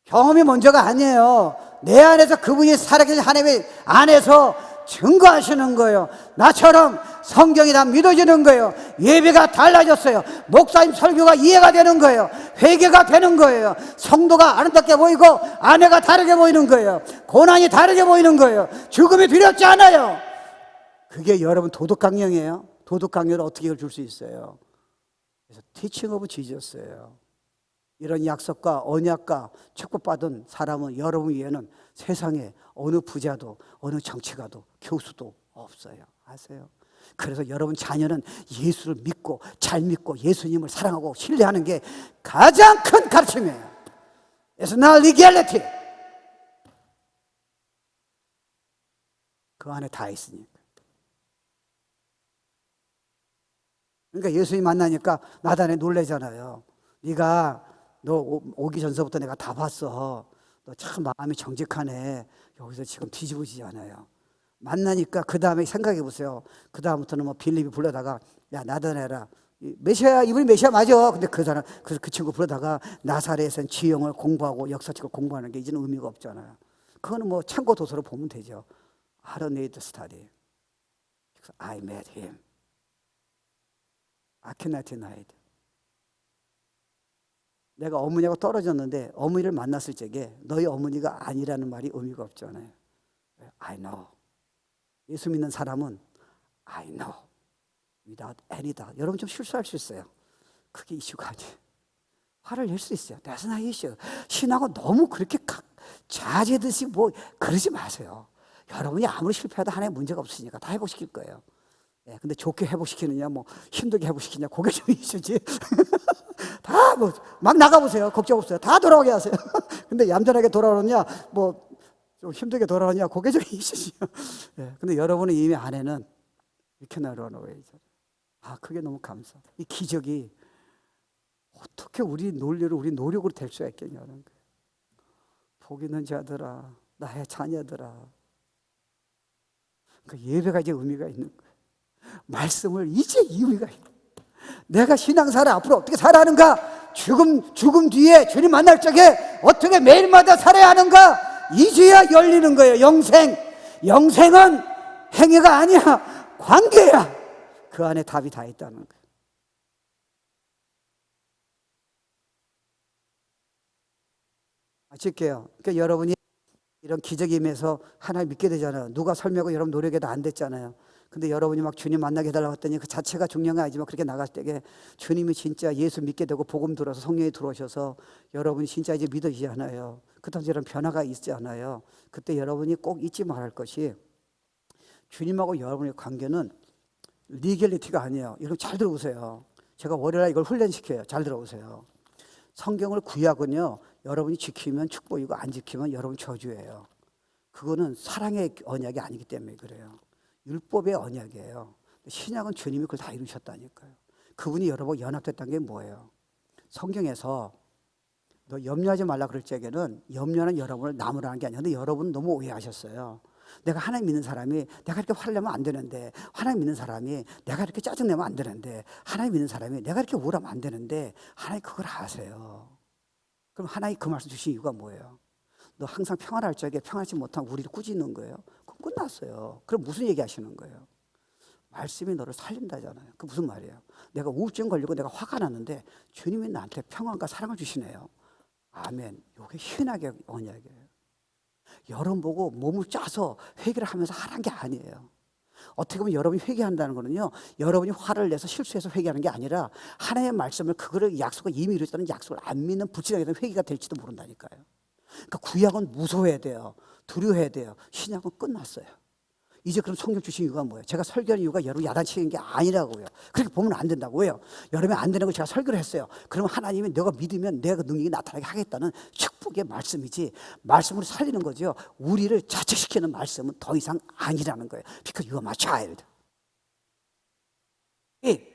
경험이 먼저가 아니에요. 내 안에서 그분이 살아계신 하나님의 안에서 증거하시는 거예요. 나처럼 성경이 다 믿어지는 거예요. 예배가 달라졌어요. 목사님 설교가 이해가 되는 거예요. 회개가 되는 거예요. 성도가 아름답게 보이고 아내가 다르게 보이는 거예요. 고난이 다르게 보이는 거예요. 죽음이 두렵지 않아요. 그게 여러분 도덕 강령이에요. 도덕 강령을 어떻게 줄 수 있어요? 그래서 teaching of Jesus예요. 이런 약속과 언약과 축복받은 사람은 여러분 위에는 세상에 어느 부자도 어느 정치가도 교수도 없어요. 아세요? 그래서 여러분 자녀는 예수를 믿고 잘 믿고 예수님을 사랑하고 신뢰하는 게 가장 큰 가르침이에요. It's not legality. 그 안에 다 있으니까. 그러니까 예수님 만나니까 나단에 놀래잖아요. 네가 너 오기 전서부터 내가 다 봤어. 너 참 마음이 정직하네. 여기서 지금 뒤집어지잖아요. 만나니까 그 다음에 생각해 보세요. 그 다음부터는 뭐 빌립이 불러다가 야 나다내라. 메시아 이분이 메시아 맞아. 근데 그 사람 그 친구 불러다가 나사렛에서는 지형을 공부하고 역사책을 공부하는 게 이제는 의미가 없잖아요. 그거는 뭐 참고 도서로 보면 되죠. I don't need to study. I met him. I cannot deny it. 내가 어머니하고 떨어졌는데 어머니를 만났을 적에 너희 어머니가 아니라는 말이 의미가 없잖아요. I know. 예수 믿는 사람은 I know. without any doubt. 여러분 좀 실수할 수 있어요. 그게 이슈가 아니에요. 화를 낼 수 있어요. That's not issue. 신앙은 너무 그렇게 자제듯이 뭐 그러지 마세요. 여러분이 아무리 실패해도 하나의 문제가 없으니까 다 회복시킬 거예요. 예, 근데 좋게 회복시키느냐, 뭐 힘들게 회복시키느냐, 그게 좀 이슈지. 다 뭐 막 나가보세요. 걱정 없어요. 다 돌아오게 하세요. 근데 얌전하게 돌아오느냐, 뭐 좀 힘들게 돌아오느냐, 그게 좀 이슈지. 예, 근데 여러분의 이미 안에는 이렇게 나러는 아, 그게 너무 감사. 이 기적이 어떻게 우리 논리로, 우리 노력으로 될 수가 있겠냐는 거예요. 복 있는 자들아, 나의 자녀들아. 그 예배가 이제 의미가 있는 거예요. 말씀을 이제 의미가 있는 거예요. 내가 신앙생활 앞으로 어떻게 살아야 하는가? 죽음 뒤에 주님 만날 적에 어떻게 매일마다 살아야 하는가? 이제야 열리는 거예요. 영생은 행위가 아니야. 관계야. 그 안에 답이 다 있다는 거예요. 마칠게요. 그러니까 여러분이 이런 기적이 임해서 하나님 믿게 되잖아요. 누가 설명하고 여러분 노력해도 안 됐잖아요. 근데 여러분이 막 주님 만나게 해달라고 했더니 그 자체가 중요한 건 아니지만 그렇게 나갔을 때 주님이 진짜 예수 믿게 되고 복음 들어서 성령이 들어오셔서 여러분이 진짜 이제 믿어지잖아요. 그때부터 이런 변화가 있잖아요. 그때 여러분이 꼭 잊지 말할 것이 주님하고 여러분의 관계는 리겔리티가 아니에요. 여러분 잘 들어보세요. 제가 월요일에 이걸 훈련시켜요. 잘 들어보세요. 성경을 구약은요, 여러분이 지키면 축복이고 안 지키면 여러분 저주예요. 그거는 사랑의 언약이 아니기 때문에 그래요. 율법의 언약이에요. 신약은 주님이 그걸 다 이루셨다니까요. 그분이 여러분 연합됐다는 게 뭐예요? 성경에서 너 염려하지 말라 그럴 적에는 염려는 여러분을 나무라는 게 아니야. 근데 여러분은 너무 오해하셨어요. 내가 하나님 믿는 사람이 내가 이렇게 화를 내면 안 되는데, 하나님 믿는 사람이 내가 이렇게 짜증내면 안 되는데, 하나님 믿는 사람이 내가 이렇게 우울하면 안 되는데, 하나님 그걸 아세요. 그럼 하나님 그 말씀 주신 이유가 뭐예요? 너 항상 평안할 적에 평안하지 못한 우리를 꾸짖는 거예요. 그럼 끝났어요. 그럼 무슨 얘기 하시는 거예요? 말씀이 너를 살린다잖아요. 그 무슨 말이에요? 내가 우울증 걸리고 내가 화가 났는데 주님이 나한테 평안과 사랑을 주시네요. 아멘. 이게 신학의 언약이에요. 여러분 보고 몸을 짜서 회개를 하면서 하라는 게 아니에요. 어떻게 보면 여러분이 회개한다는 거는요, 여러분이 화를 내서 실수해서 회개하는 게 아니라 하나님의 말씀을 그거를 약속을 이미 이루었다는 약속을 안 믿는 불신하게 되는 회개가 될지도 모른다니까요. 그러니까 구약은 무서워해야 돼요. 두려워해야 돼요. 신약은 끝났어요. 이제 그럼 성경 주신 이유가 뭐예요? 제가 설교하는 이유가 여러분 야단치는 게 아니라고요. 그렇게 보면 안 된다고요. 여러분이 안 되는 걸 제가 설교를 했어요. 그러면 하나님이 너가 믿으면 내가 그 능력이 나타나게 하겠다는 축복의 말씀이지, 말씀으로 살리는 거죠. 우리를 자책시키는 말씀은 더 이상 아니라는 거예요. Because you are my child. 예.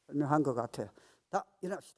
설명한 것 같아요. 자, 일어납시다.